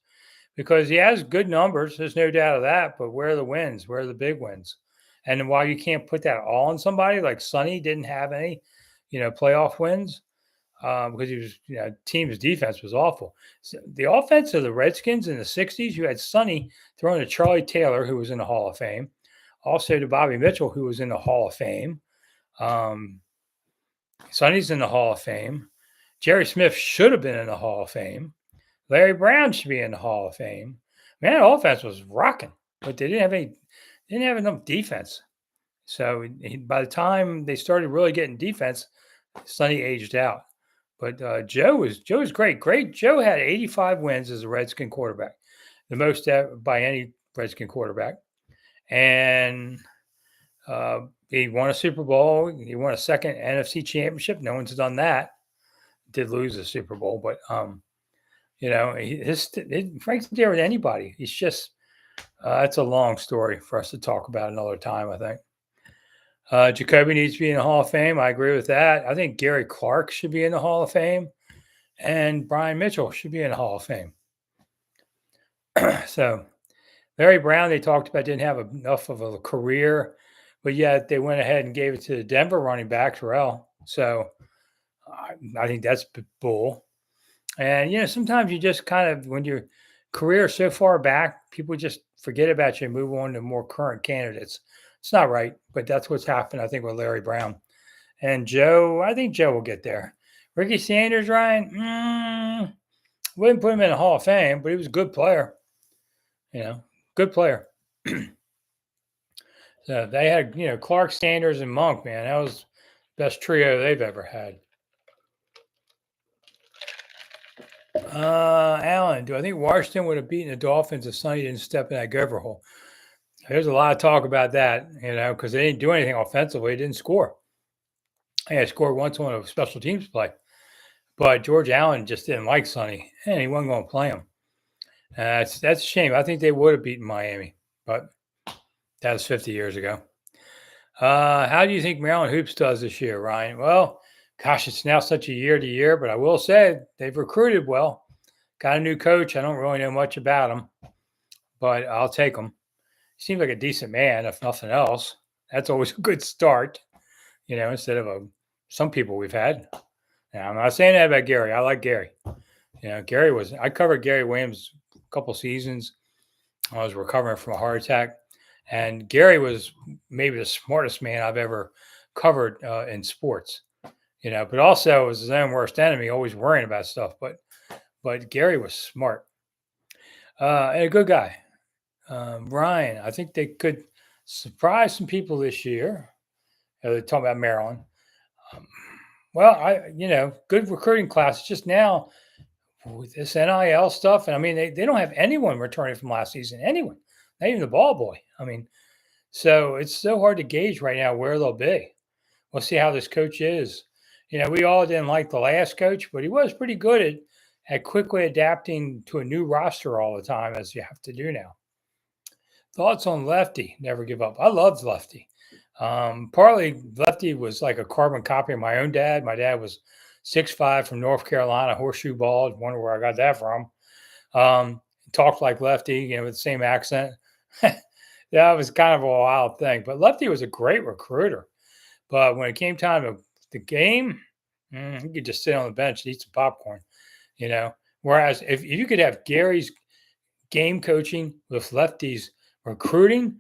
because he has good numbers. There's no doubt of that. But where are the wins? Where are the big wins? And while you can't put that all on somebody, like Sonny didn't have any, playoff wins because he was, team's defense was awful. So the offense of the Redskins in the 60s, you had Sonny throwing to Charlie Taylor, who was in the Hall of Fame, also to Bobby Mitchell, who was in the Hall of Fame. Sonny's in the Hall of Fame. Jerry Smith should have been in the Hall of Fame. Larry Brown should be in the Hall of Fame. Man, that offense was rocking, but they didn't have enough defense. So by the time they started really getting defense, Sonny aged out. But Joe was great. Great. Joe had 85 wins as a Redskin quarterback, the most by any Redskin quarterback. And he won a Super Bowl. He won a second NFC championship. No one's done that. Did lose a Super Bowl, but Frank's there with anybody. He's just it's a long story for us to talk about another time, I think. Jacoby needs to be in the Hall of Fame. I agree with that. I think Gary Clark should be in the Hall of Fame, and Brian Mitchell should be in the Hall of Fame. So Larry Brown, they talked about, didn't have enough of a career, but yet they went ahead and gave it to the Denver running back, Terrell. So I think that's bull. And, sometimes you just kind of, when your career is so far back, people just forget about you and move on to more current candidates. It's not right, but that's what's happened, I think, with Larry Brown. And Joe, I think Joe will get there. Ricky Sanders, Ryan, wouldn't put him in the Hall of Fame, but he was a good player. Good player. So they had, Clark, Sanders, and Monk, man. That was the best trio they've ever had. Alan, do I think Washington would have beaten the Dolphins if Sonny didn't step in that gopher hole? There's a lot of talk about that, because they didn't do anything offensively. They didn't score. They scored once on a special teams play. But George Allen just didn't like Sonny, and he wasn't going to play him. That's a shame. I think they would have beaten Miami, but that was 50 years ago. How do you think Maryland Hoops does this year, Ryan? Well, gosh, it's now such a year to year, but I will say they've recruited well. Got a new coach. I don't really know much about him, but I'll take him. Seems like a decent man, if nothing else. That's always a good start, instead of some people we've had. Now, I'm not saying that about Gary. I like Gary. I covered Gary Williams a couple seasons. I was recovering from a heart attack. And Gary was maybe the smartest man I've ever covered in sports, but also was his own worst enemy, always worrying about stuff. But Gary was smart and a good guy. Ryan, I think they could surprise some people this year. They're talking about Maryland. Good recruiting class. Just now with this NIL stuff, and I mean, they don't have anyone returning from last season. Anyone, not even the ball boy. I mean, so it's so hard to gauge right now where they'll be. We'll see how this coach is. We all didn't like the last coach, but he was pretty good at quickly adapting to a new roster all the time, as you have to do now. Thoughts on Lefty? Never give up. I loved Lefty. Partly, Lefty was like a carbon copy of my own dad. My dad was 6'5" from North Carolina, horseshoe bald. Wonder where I got that from. Talked like Lefty, with the same accent. That was kind of a wild thing. But Lefty was a great recruiter. But when it came time to the game, he could just sit on the bench and eat some popcorn, Whereas if you could have Gary's game coaching with Lefty's recruiting,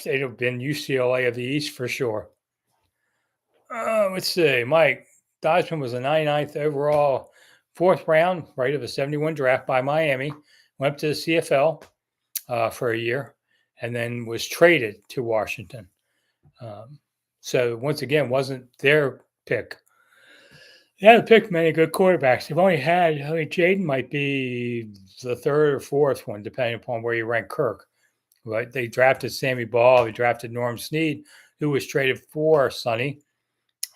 they'd have been UCLA of the East for sure. Let's see. Mike Dodgeman was a 99th overall, fourth round, right, of a 71 draft by Miami. Went up to the CFL for a year and then was traded to Washington. So once again, wasn't their pick. They haven't picked many good quarterbacks. They've only had, Jaden might be the third or fourth one, depending upon where you rank Kirk. But they drafted Sammy Ball. They drafted Norm Snead, who was traded for Sonny,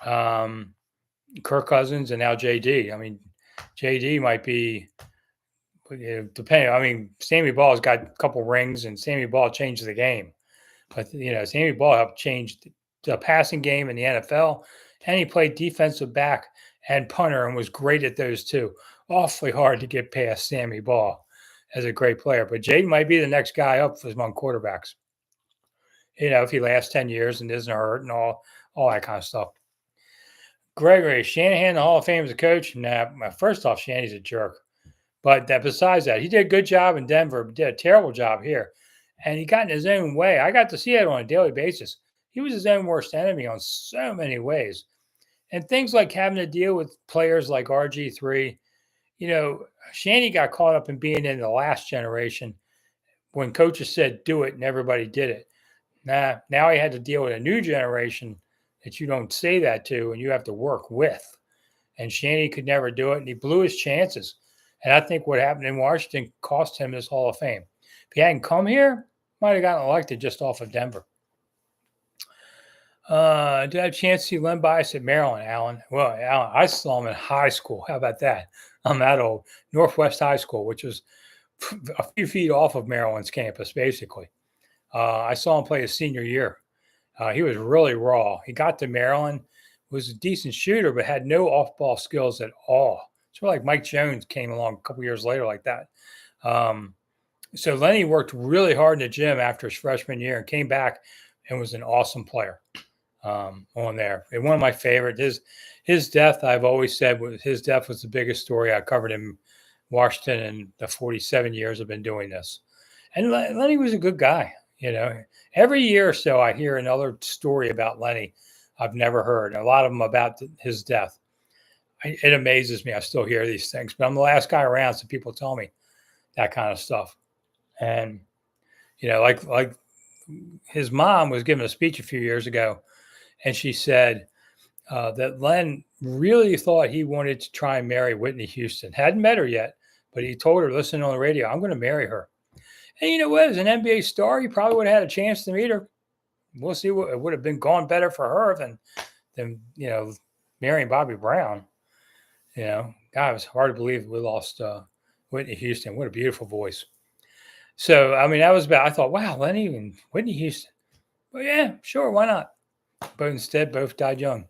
Kirk Cousins, and now JD. I mean, JD might be, depending. I mean, Sammy Ball's got a couple rings, and Sammy Ball changed the game. But, Sammy Ball helped change the passing game in the NFL, and he played defensive back and punter and was great at those two. Awfully hard to get past Sammy Ball as a great player. But Jaden might be the next guy up among quarterbacks. If he lasts 10 years and isn't hurt and all that kind of stuff. Gregory, Shanahan, the Hall of Fame as a coach? Nah, first off, Shanny's a jerk. But besides that, he did a good job in Denver, but did a terrible job here. And he got in his own way. I got to see it on a daily basis. He was his own worst enemy on so many ways. And things like having to deal with players like RG3, Shanny got caught up in being in the last generation when coaches said do it and everybody did it. Now he had to deal with a new generation that you don't say that to and you have to work with. And Shanny could never do it, and he blew his chances. And I think what happened in Washington cost him his Hall of Fame. If he hadn't come here, might have gotten elected just off of Denver. Did I have a chance to see Len Bias at Maryland, Alan? Well, Alan, I saw him in high school. How about that? I'm that old. Northwest High School, which was a few feet off of Maryland's campus, basically. I saw him play his senior year. He was really raw. He got to Maryland, was a decent shooter, but had no off-ball skills at all. Sort of like Mike Jones came along a couple years later like that. So Lenny worked really hard in the gym after his freshman year and came back and was an awesome player on there. And one of my favorite, his death, I've always said, his death was the biggest story I covered in Washington in the 47 years I've been doing this. And Lenny was a good guy. Every year or so I hear another story about Lenny I've never heard. A lot of them about his death. It amazes me. I still hear these things, but I'm the last guy around, so people tell me that kind of stuff. And, like his mom was giving a speech a few years ago, and she said, that Len really thought he wanted to try and marry Whitney Houston. Hadn't met her yet, but he told her, listening on the radio, I'm going to marry her. And you know what? As an NBA star, he probably would have had a chance to meet her. We'll see what it would have been gone better for her than marrying Bobby Brown. God, it was hard to believe we lost Whitney Houston. What a beautiful voice. So, I mean, that was about, I thought, wow, Lenny and Whitney Houston. Well, yeah, sure, why not? But instead, both died young.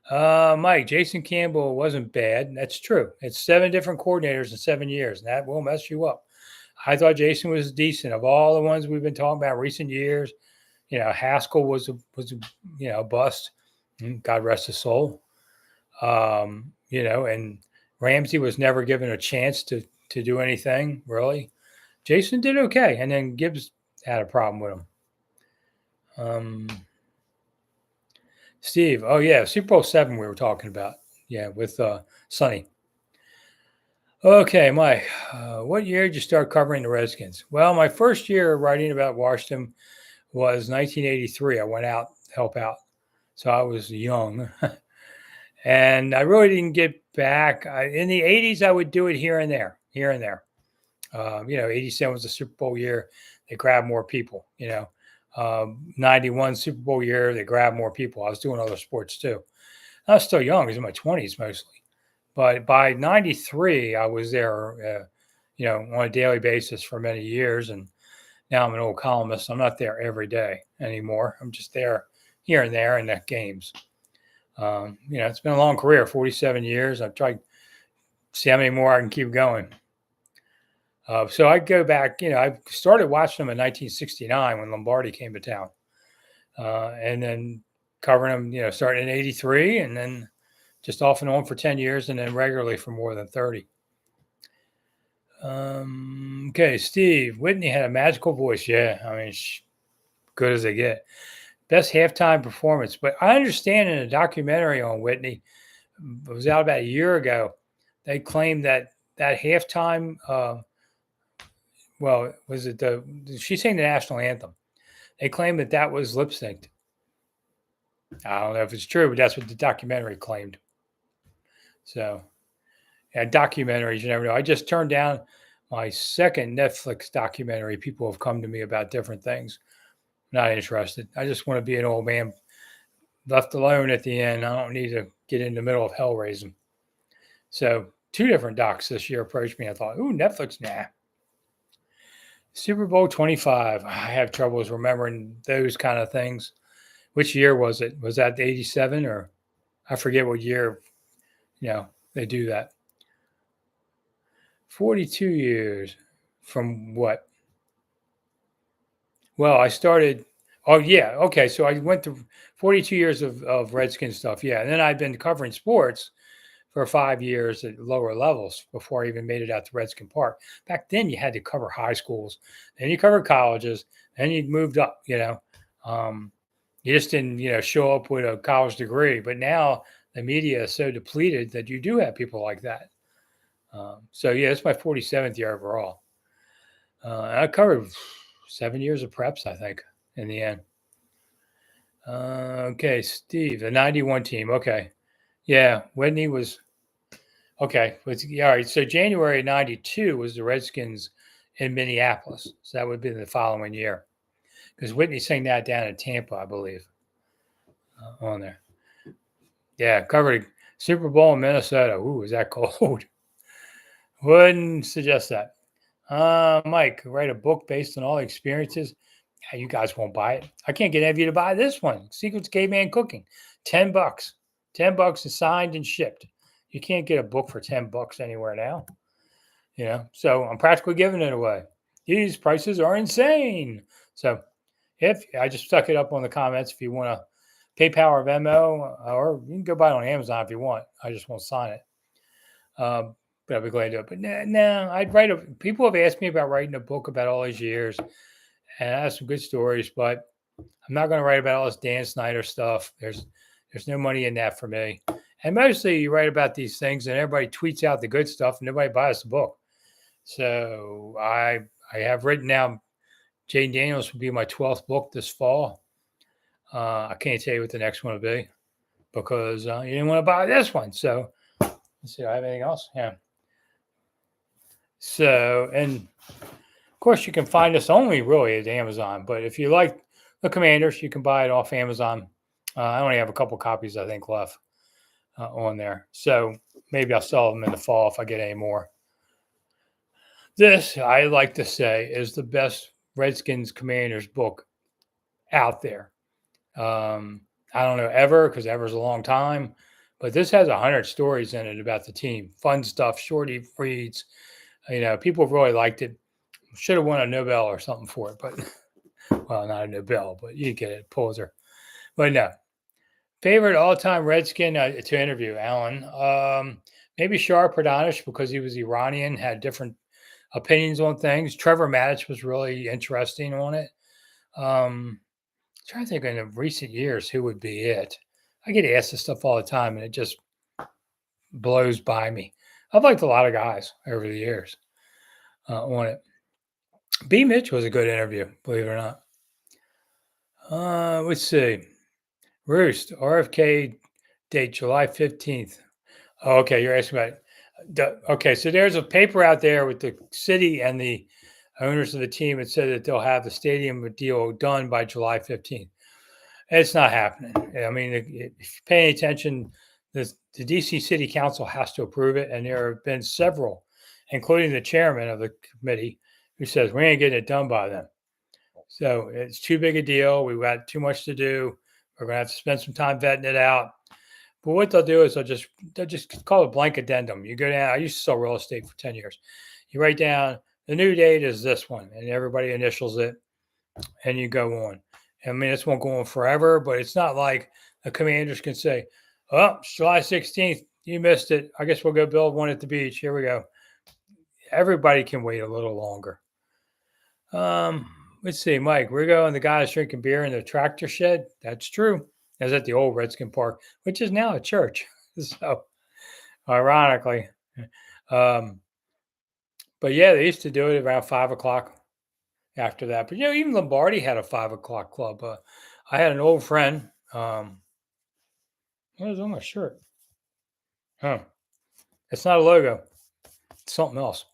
Mike, Jason Campbell wasn't bad. That's true. It's 7 different coordinators in 7 years, and that will mess you up. I thought Jason was decent. Of all the ones we've been talking about recent years, Haskell was a bust. God rest his soul. And Ramsey was never given a chance to do anything really. Jason did okay, and then Gibbs had a problem with him. Steve, oh yeah, Super Bowl 7 we were talking about, with Sonny. Okay, Mike, what year did you start covering the Redskins? Well, my first year writing about Washington was 1983. I went out to help out, so I was young. And I really didn't get back. In the 80s, I would do it here and there. 87 was the Super Bowl year. They grabbed more people, 91 Super Bowl year, they grabbed more people. I was doing other sports too. I was still young. I was in my 20s mostly. But by 93, I was there, on a daily basis for many years. And now I'm an old columnist. I'm not there every day anymore. I'm just there here and there in the games. It's been a long career, 47 years. I've tried to see how many more I can keep going. So I go back, I started watching them in 1969 when Lombardi came to town. And then covering them, starting in 83 and then just off and on for 10 years and then regularly for more than 30. Okay, Steve, Whitney had a magical voice. Yeah, I mean, good as they get. Best halftime performance. But I understand in a documentary on Whitney, it was out about a year ago, they claimed that halftime, she sang the national anthem. They claimed that was lip synced. I don't know if it's true, but that's what the documentary claimed. So, documentaries, you never know. I just turned down my second Netflix documentary. People have come to me about different things. Not interested. I just want to be an old man left alone at the end. I don't need to get in the middle of hell raising. So 2 different docs this year approached me. I thought, ooh, Netflix, nah. Super Bowl 25. I have troubles remembering those kind of things. Which year was it? Was that 87 or I forget what year, they do that. 42 years from what? Well, I started. Oh, yeah. Okay. So I went through 42 years of Redskins stuff. Yeah. And then I'd been covering sports for 5 years at lower levels before I even made it out to Redskin Park. Back then, you had to cover high schools. Then you covered colleges. Then you moved up, You just didn't, show up with a college degree. But now the media is so depleted that you do have people like that. It's my 47th year overall. I covered 7 years of preps, I think, in the end. Okay, Steve, the 91 team. Okay. Yeah, Whitney was okay. All right. So January 92 was the Redskins in Minneapolis. So that would be the following year. Because Whitney sang that down in Tampa, I believe, on there. Yeah, covered Super Bowl in Minnesota. Ooh, is that cold? Wouldn't suggest that. Mike, write a book based on all the experiences. Yeah, you guys won't buy it. I can't get any of you to buy this one. Secrets of Caveman Cooking. $10. $10 is signed and shipped. You can't get a book for $10 anywhere now. So I'm practically giving it away. These prices are insane. So if I just stuck it up on the comments if you want to PayPal or Venmo, or you can go buy it on Amazon if you want. I just won't sign it. But I'd be glad to do it. But no, I'd write people have asked me about writing a book about all these years, and I have some good stories, but I'm not going to write about all this Dan Snider stuff. There's no money in that for me. And mostly you write about these things and everybody tweets out the good stuff and nobody buys the book. So I have written now, Jane Daniels will be my 12th book this fall. I can't tell you what the next one will be, because you didn't want to buy this one. So let's see, do I have anything else? Yeah. So, and of course, you can find this only really at Amazon. But if you like the Commanders, you can buy it off Amazon. I only have a couple copies, I think, left on there. So maybe I'll sell them in the fall if I get any more. This, I like to say, is the best Redskins Commanders book out there. I don't know ever, because ever's a long time, but this has 100 stories in it about the team. Fun stuff, shorty reads. People really liked it. Should have won a Nobel or something for it, but well, not a Nobel, but you get it, Pulitzer. But no. Favorite all-time Redskin to interview, Alan. Maybe Shar Pradanish, because he was Iranian, had different opinions on things. Trevor Maddich was really interesting on it. Trying to think in recent years who would be it. I get asked this stuff all the time, and it just blows by me. I've liked a lot of guys over the years on it. B. Mitch was a good interview, believe it or not. Let's see. Roost, RFK date July 15th. Oh, okay, you're asking about okay, so there's a paper out there with the city and the owners of the team that said that they'll have the stadium deal done by July 15th. It's not happening. I mean, if you pay any attention, the DC City Council has to approve it, and there have been several, including the chairman of the committee, who says we ain't getting it done by then. So it's too big a deal. We've got too much to do. We're going to have to spend some time vetting it out. But what they'll do is they'll just call it a blank addendum. You go down. I used to sell real estate for 10 years. You write down the new date is this one, and everybody initials it, and you go on. I mean, this won't go on forever, but it's not like the Commanders can say, "Oh, it's July 16th. You missed it. I guess we'll go build one at the beach. Here we go." Everybody can wait a little longer. Let's see, Mike. We're going. The guys drinking beer in the tractor shed. That's true. I was at the old Redskin Park, which is now a church. So, ironically, but yeah, they used to do it around 5 o'clock. After that, but even Lombardi had a 5 o'clock club. I had an old friend. What was on my shirt? Huh? It's not a logo. It's something else.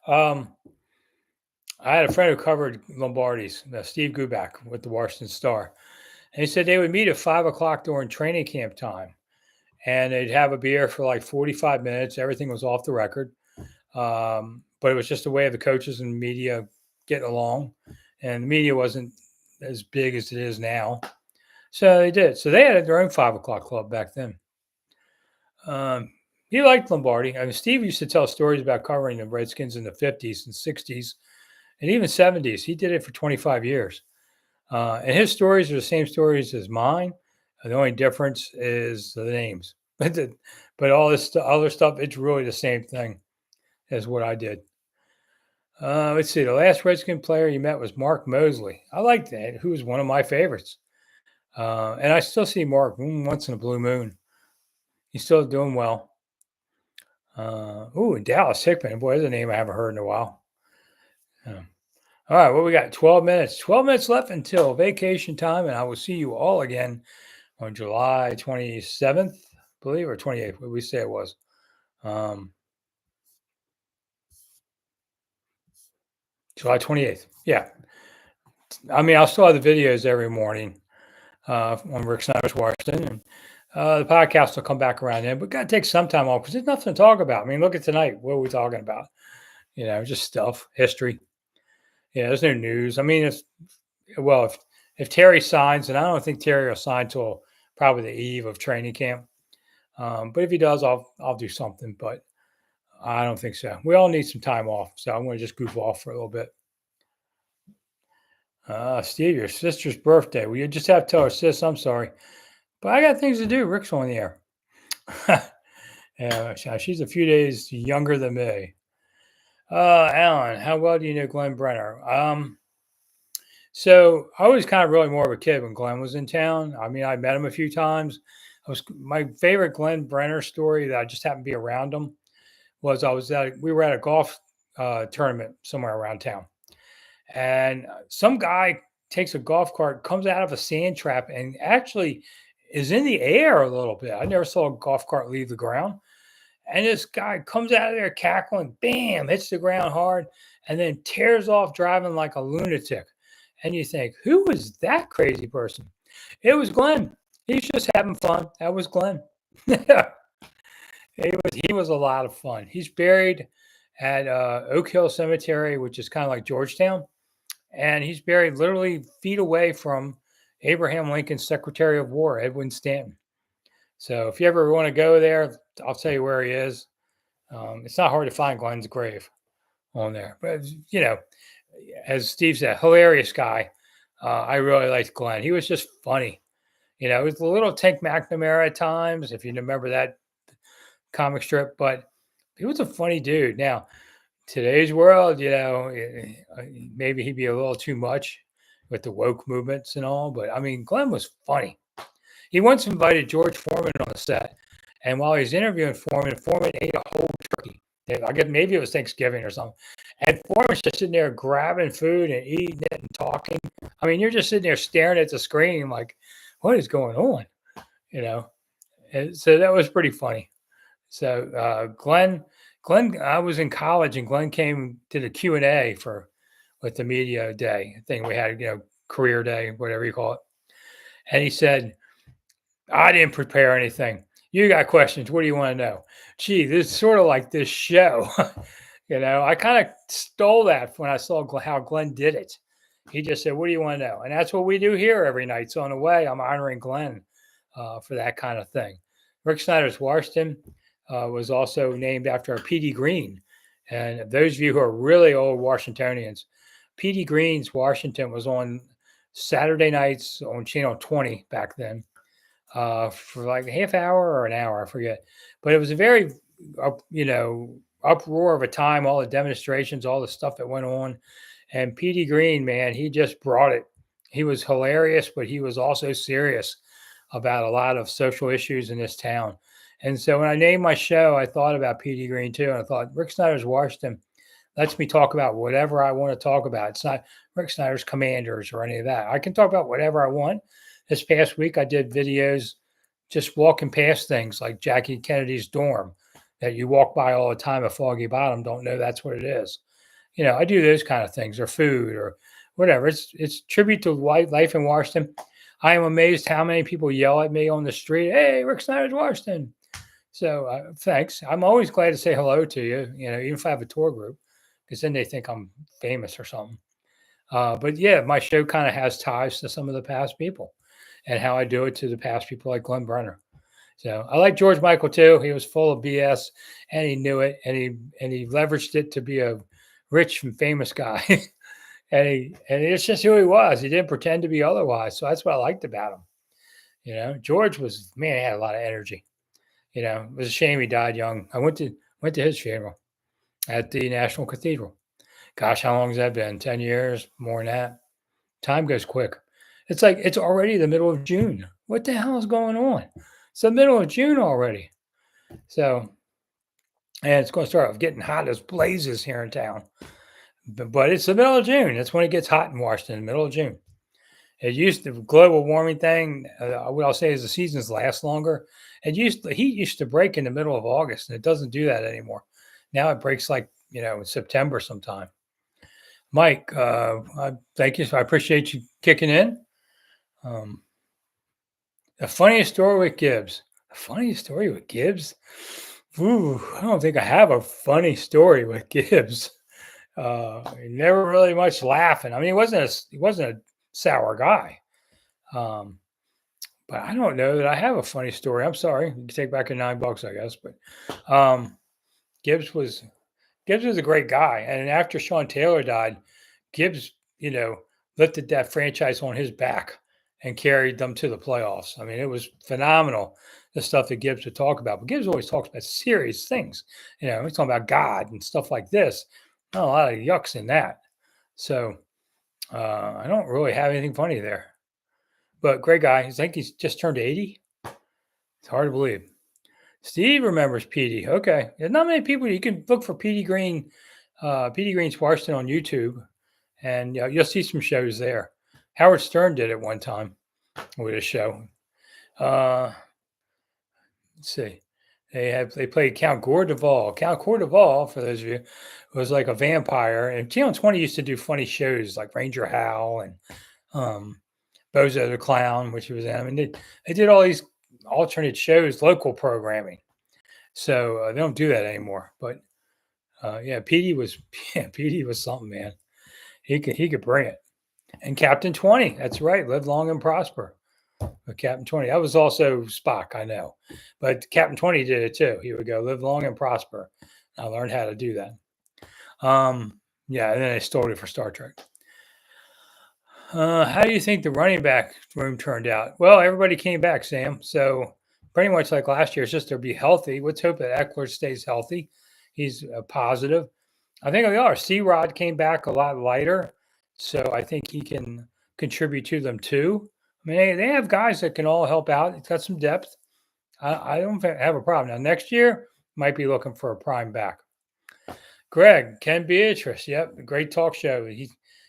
um, I had a friend who covered Lombardi's, Steve Guback with the Washington Star, and he said they would meet at 5 o'clock during training camp time, and they'd have a beer for like 45 minutes. Everything was off the record, but it was just a way of the coaches and media getting along, and the media wasn't as big as it is now. So they did. So they had their own 5 o'clock club back then. He liked Lombardi. I mean, Steve used to tell stories about covering the Redskins in the 50s and 60s and even 70s. He did it for 25 years. And his stories are the same stories as mine. The only difference is the names. But all this other stuff, it's really the same thing as what I did. Let's see. The last Redskin player you met was Mark Mosley. I liked that. Who was one of my favorites. And I still see Mark once in a blue moon. He's still doing well. Dallas Hickman. Boy, that's a name I haven't heard in a while. All right, what we got? 12 minutes. 12 minutes left until vacation time, and I will see you all again on July 27th, I believe, or 28th. What did we say it was? July 28th. Yeah. I mean, I'll still have the videos every morning on Rick Snider's Washington. And the podcast will come back around then, but got to take some time off because there's nothing to talk about. I mean, look at tonight. What are we talking about? Just stuff, history. Yeah, there's no news. I mean, if Terry signs, and I don't think Terry will sign till probably the eve of training camp. But if he does, I'll do something. But I don't think so. We all need some time off, so I'm going to just goof off for a little bit. Steve, your sister's birthday. Well, you just have to tell her, sis, I'm sorry, but I got things to do. Rick's on the air. Yeah, she's a few days younger than me. Alan, how well do you know Glenn Brenner? So I was kind of really more of a kid when Glenn was in town. I mean, I met him a few times. My favorite Glenn Brenner story that I just happened to be around him was we were at a golf tournament somewhere around town, and some guy takes a golf cart, comes out of a sand trap, and actually is in the air a little bit. I never saw a golf cart leave the ground. And this guy comes out of there cackling, bam, hits the ground hard, and then tears off driving like a lunatic. And you think, who was that crazy person? It was Glenn. He's just having fun. That was Glenn. He was a lot of fun. He's buried at Oak Hill Cemetery, which is kind of like Georgetown, and he's buried literally feet away from Abraham Lincoln's Secretary of War, Edwin Stanton. So if you ever want to go there, I'll tell you where he is. It's not hard to find Glenn's grave on there, but as Steve said, hilarious guy. I really liked Glenn. He was just funny. It was a little Tank McNamara at times, if you remember that comic strip, but he was a funny dude. Now, today's world, maybe he'd be a little too much with the woke movements and all, but I mean, Glenn was funny. He once invited George Foreman on the set, and while he was interviewing Foreman ate a whole turkey. I guess maybe it was Thanksgiving or something. And Foreman's just sitting there grabbing food and eating it and talking. I mean, you're just sitting there staring at the screen like, what is going on? And so that was pretty funny. So Glenn, I was in college and Glenn came to the Q&A with the media day thing we had, career day, whatever you call it. And he said, I didn't prepare anything. You got questions. What do you want to know? Gee, this is sort of like this show. I kind of stole that when I saw how Glenn did it. He just said, what do you want to know? And that's what we do here every night. So in a way, I'm honoring Glenn for that kind of thing. Rick Snider's Washington was also named after P.D. Green. And those of you who are really old Washingtonians, P.D. Green's Washington was on Saturday nights on Channel 20 back then. For like a half hour or an hour, I forget. But it was a very, uproar of a time, all the demonstrations, all the stuff that went on. And P.D. Green, man, he just brought it. He was hilarious, but he was also serious about a lot of social issues in this town. And so when I named my show, I thought about P.D. Green too. And I thought, Rick Snider's Washington lets me talk about whatever I want to talk about. It's not Rick Snider's Commanders or any of that. I can talk about whatever I want. This past week, I did videos just walking past things like Jackie Kennedy's dorm that you walk by all the time at Foggy Bottom, don't know that's what it is. I do those kind of things, or food or whatever. It's tribute to life in Washington. I am amazed how many people yell at me on the street, hey, Rick Snider's Washington. So thanks. I'm always glad to say hello to you, even if I have a tour group, because then they think I'm famous or something. But yeah, my show kind of has ties to some of the past people. And how I do it to the past people like Glenn Brenner. So I like George Michael too. He was full of BS and he knew it, and he leveraged it to be a rich and famous guy. and it's just who he was. He didn't pretend to be otherwise. So that's what I liked about him. George was, man, he had a lot of energy. It was a shame he died young. I went to his funeral at the National Cathedral. Gosh, how long has that been? 10 years, more than that. Time goes quick. It's like it's already the middle of June. What the hell is going on? It's the middle of June already. So, and it's going to start getting hot as blazes here in town. But it's the middle of June. That's when it gets hot in Washington, middle of June. It used to, global warming thing, what I'll say is the seasons last longer. The heat used to break in the middle of August, and it doesn't do that anymore. Now it breaks like, in September sometime. Mike, thank you. I appreciate you kicking in. The funniest story with Gibbs. The funniest story with Gibbs? Ooh, I don't think I have a funny story with Gibbs. Never really much laughing. I mean, he wasn't a sour guy. But I don't know that I have a funny story. I'm sorry. You can take back your $9, I guess. But Gibbs was a great guy. And after Sean Taylor died, Gibbs, lifted that franchise on his back and carried them to the playoffs. I mean, it was phenomenal, the stuff that Gibbs would talk about. But Gibbs always talks about serious things. He's talking about God and stuff like this. Not a lot of yucks in that. So I don't really have anything funny there. But great guy. I think he's just turned 80. It's hard to believe. Steve remembers PD. Okay. There's not many people. You can look for PD Green, PD Green's Washington on YouTube, and you'll see some shows there. Howard Stern did it one time with a show. Uh, let's see. They played Count Gordeval. Count Gordeval, for those of you, was like a vampire. And Channel 20 used to do funny shows like Ranger Hal and um, Bozo the Clown, which he was in. I mean, they did all these alternate shows, local programming. So they don't do that anymore. But yeah, Petey was yeah, Petey was something, man. He could bring it. And Captain 20, that's right. Live long and prosper. But Captain 20, that was also Spock, I know. But Captain 20 did it too. He would go, live long and prosper. I learned how to do that. Yeah, and then they stole it for Star Trek. How do you think the running back room turned out? Well, everybody came back, Sam. So pretty much like last year, it's just to be healthy. Let's hope that Eckler stays healthy. He's positive. I think they are. C Rod came back a lot lighter, so I think he can contribute to them too. I mean, they have guys that can all help out. It's got some depth. I don't have a problem. Now, next year, might be looking for a prime back. Greg, Ken Beatrice. Yep, great talk show.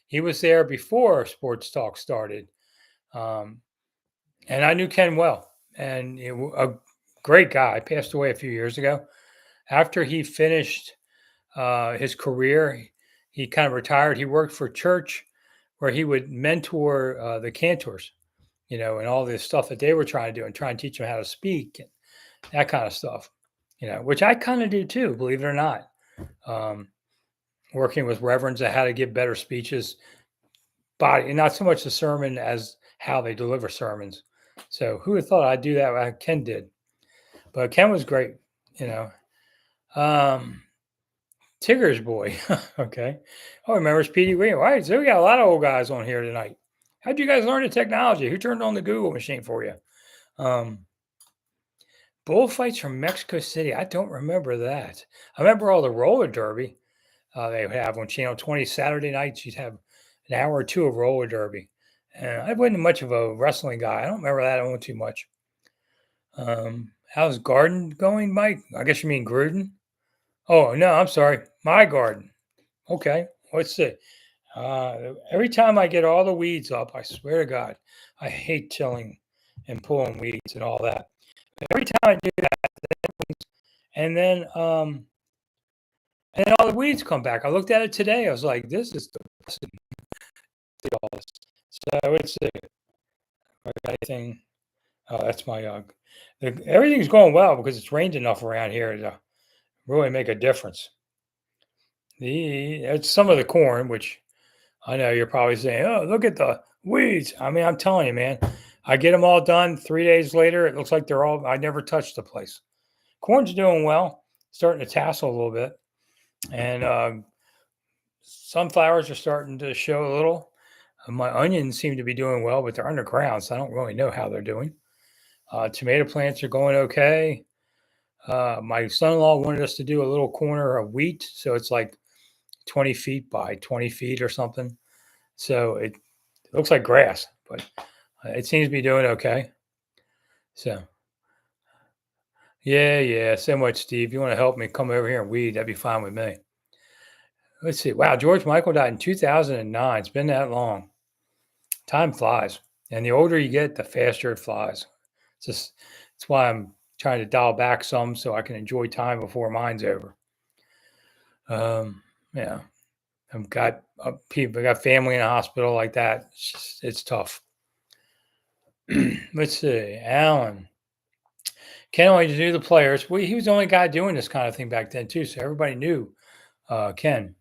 He was there before Sports Talk started. Um, and I knew Ken well, and a great guy. Passed away a few years ago. After he finished his career, he kind of retired. He worked for church where he would mentor the cantors, and all this stuff that they were trying to do and try and teach them how to speak and that kind of stuff, which I kind of do too, believe it or not. Um, Working with reverends on how to give better speeches, body, not so much the sermon as how they deliver sermons. So who would have thought I'd do that? Ken did, but Ken was great, you know. Um, Tigger's boy. Okay. Oh, remember Speedy Green. All right. So we got a lot of old guys on here tonight. How'd you guys learn the technology? Who turned on the Google machine for you? Um, Bullfights from Mexico City. I don't remember that. I remember all the roller derby they would have on Channel 20 Saturday nights. You'd have an hour or two of roller derby. And I wasn't much of a wrestling guy. I don't remember that one too much. How's Garden going, Mike? I guess you mean Gruden. Oh no, I'm sorry, my garden. Okay, let's see. Every time I get all the weeds up, I swear to God, I hate tilling and pulling weeds and all that. But every time I do that, and then all the weeds come back. I looked at it today. I was like, this is depressing. All this. So let's see. Anything? Oh, that's my everything's going well because it's rained enough around here to really make a difference. It's some of the corn, which I know you're probably saying, "Oh, look at the weeds." I mean, I'm telling you, man. I get them all done. 3 days later, it looks like they're all. I never touched the place. Corn's doing well, starting to tassel a little bit, and sunflowers are starting to show a little. My onions seem to be doing well, but they're underground, so I don't really know how they're doing. Tomato plants are going okay. My son-in-law wanted us to do a little corner of wheat, so it's like 20 feet by 20 feet or something. So it looks like grass, but it seems to be doing okay. So yeah. So much, Steve. You want to help me come over here and weed? That'd be fine with me. Let's see. Wow, George Michael died in 2009. It's been that long. Time flies, and the older you get, the faster it flies. It's why I'm trying to dial back some so I can enjoy time before mine's over. Yeah, I've got people, I got family in a hospital like that. It's tough. Let's see, Alan. Ken only knew the players. Well, he was the only guy doing this kind of thing back then too, so everybody knew Ken.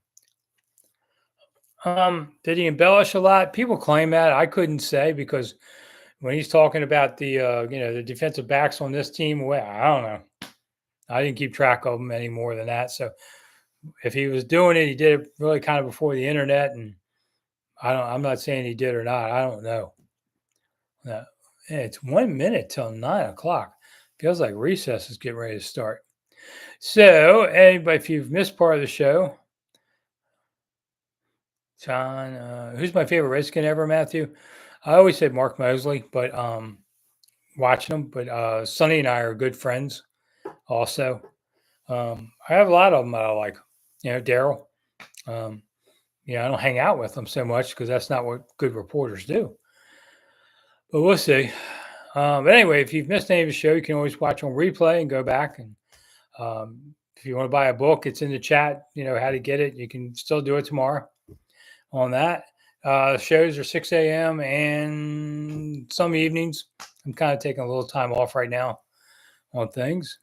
Did he embellish a lot? People claim that. I couldn't say because when he's talking about the defensive backs on this team, well, I don't know. I didn't keep track of them any more than that. So if he was doing it, he did it really kind of before the internet, and I'm not saying he did or not. I don't know. It's 1 minute till 9 o'clock. Feels like recess is getting ready to start. So, anybody, if you've missed part of the show, John, who's my favorite Redskin ever, Matthew? I always say Mark Mosley, but watching him. But Sonny and I are good friends also. I have a lot of them that I like. Daryl. Um, I don't hang out with them so much because that's not what good reporters do. But we'll see. But anyway, if you've missed any of the show, you can always watch on replay and go back. And if you want to buy a book, it's in the chat. You know how to get it. You can still do it tomorrow on that. Shows are 6 a.m. and some evenings. I'm kind of taking a little time off right now on things.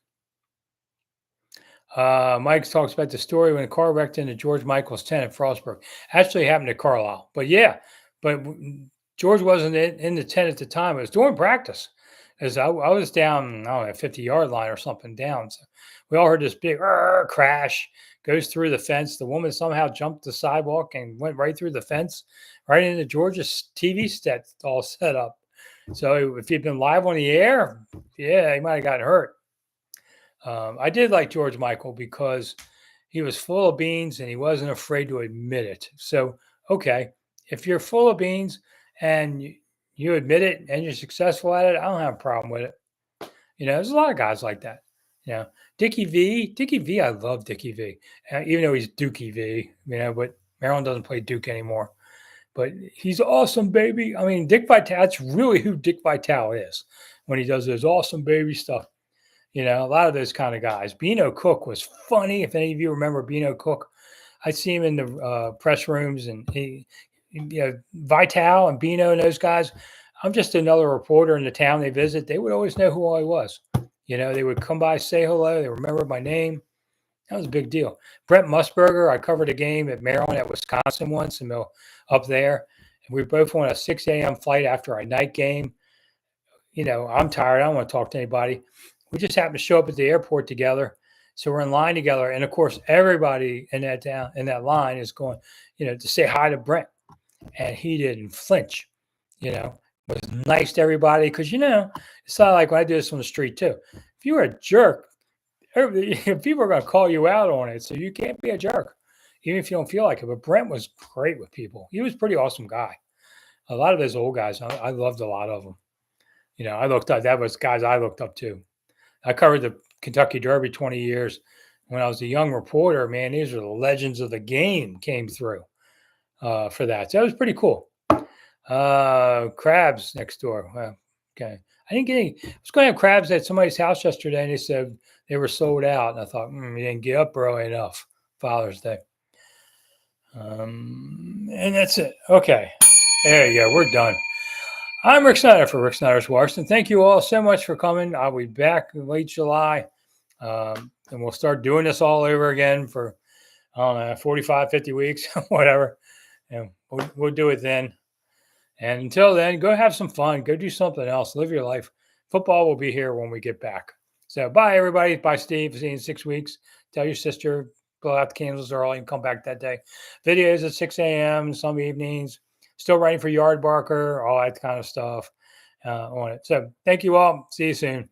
Mike talks about the story when a car wrecked into George Michael's tent at Frostburg. Actually happened to Carlisle. But yeah, but George wasn't in the tent at the time. It was during practice. As I was down, I don't know, 50-yard line or something down. So we all heard this big crash, goes through the fence. The woman somehow jumped the sidewalk and went right through the fence, right into George's TV set all set up. So if he'd been live on the air, yeah, he might have gotten hurt. I did like George Michael because he was full of beans and he wasn't afraid to admit it. So, okay, if you're full of beans and you admit it and you're successful at it, I don't have a problem with it. You know, there's a lot of guys like that. You know, Dickie V, I love Dickie V, even though he's Dookie V, you know, but Maryland doesn't play Duke anymore. But he's awesome, baby. I mean, Dick Vitale, that's really who Dick Vitale is when he does those awesome baby stuff. You know, a lot of those kind of guys. Beano Cook was funny. If any of you remember Beano Cook, I'd see him in the press rooms, and Vital and Beano and those guys. I'm just another reporter in the town they visit. They would always know who I was. You know, they would come by, say hello. They remembered my name. That was a big deal. Brent Musburger, I covered a game at Maryland at Wisconsin once, and up there. And we both went a 6 a.m. flight after a night game. You know, I'm tired. I don't want to talk to anybody. We just happened to show up at the airport together. So we're in line together. And of course, everybody in that line is going, you know, to say hi to Brent. And he didn't flinch, you know, was nice to everybody. Cause you know, it's not like when I do this on the street too. If you were a jerk, people are going to call you out on it. So you can't be a jerk, even if you don't feel like it. But Brent was great with people. He was a pretty awesome guy. A lot of those old guys, I loved a lot of them. You know, I looked up, that was guys I looked up to. I covered the Kentucky Derby 20 years. When I was a young reporter, man, these are the legends of the game came through for that. So that was pretty cool. Crabs next door. Well, okay. I didn't get any. I was going to have crabs at somebody's house yesterday, and they said they were sold out. And I thought, you didn't get up early enough. Father's Day. And that's it. Okay. There you go. We're done. I'm Rick Snider for Rick Snider's Washington. Thank you all so much for coming. I'll be back in late July, and we'll start doing this all over again for, I don't know, 45, 50 weeks, whatever. And we'll do it then. And until then, go have some fun. Go do something else. Live your life. Football will be here when we get back. So bye, everybody. Bye, Steve. See you in 6 weeks. Tell your sister, blow out the candles early and come back that day. Videos at 6 a.m. some evenings. Still writing for Yard Barker, all that kind of stuff on it. So thank you all. See you soon.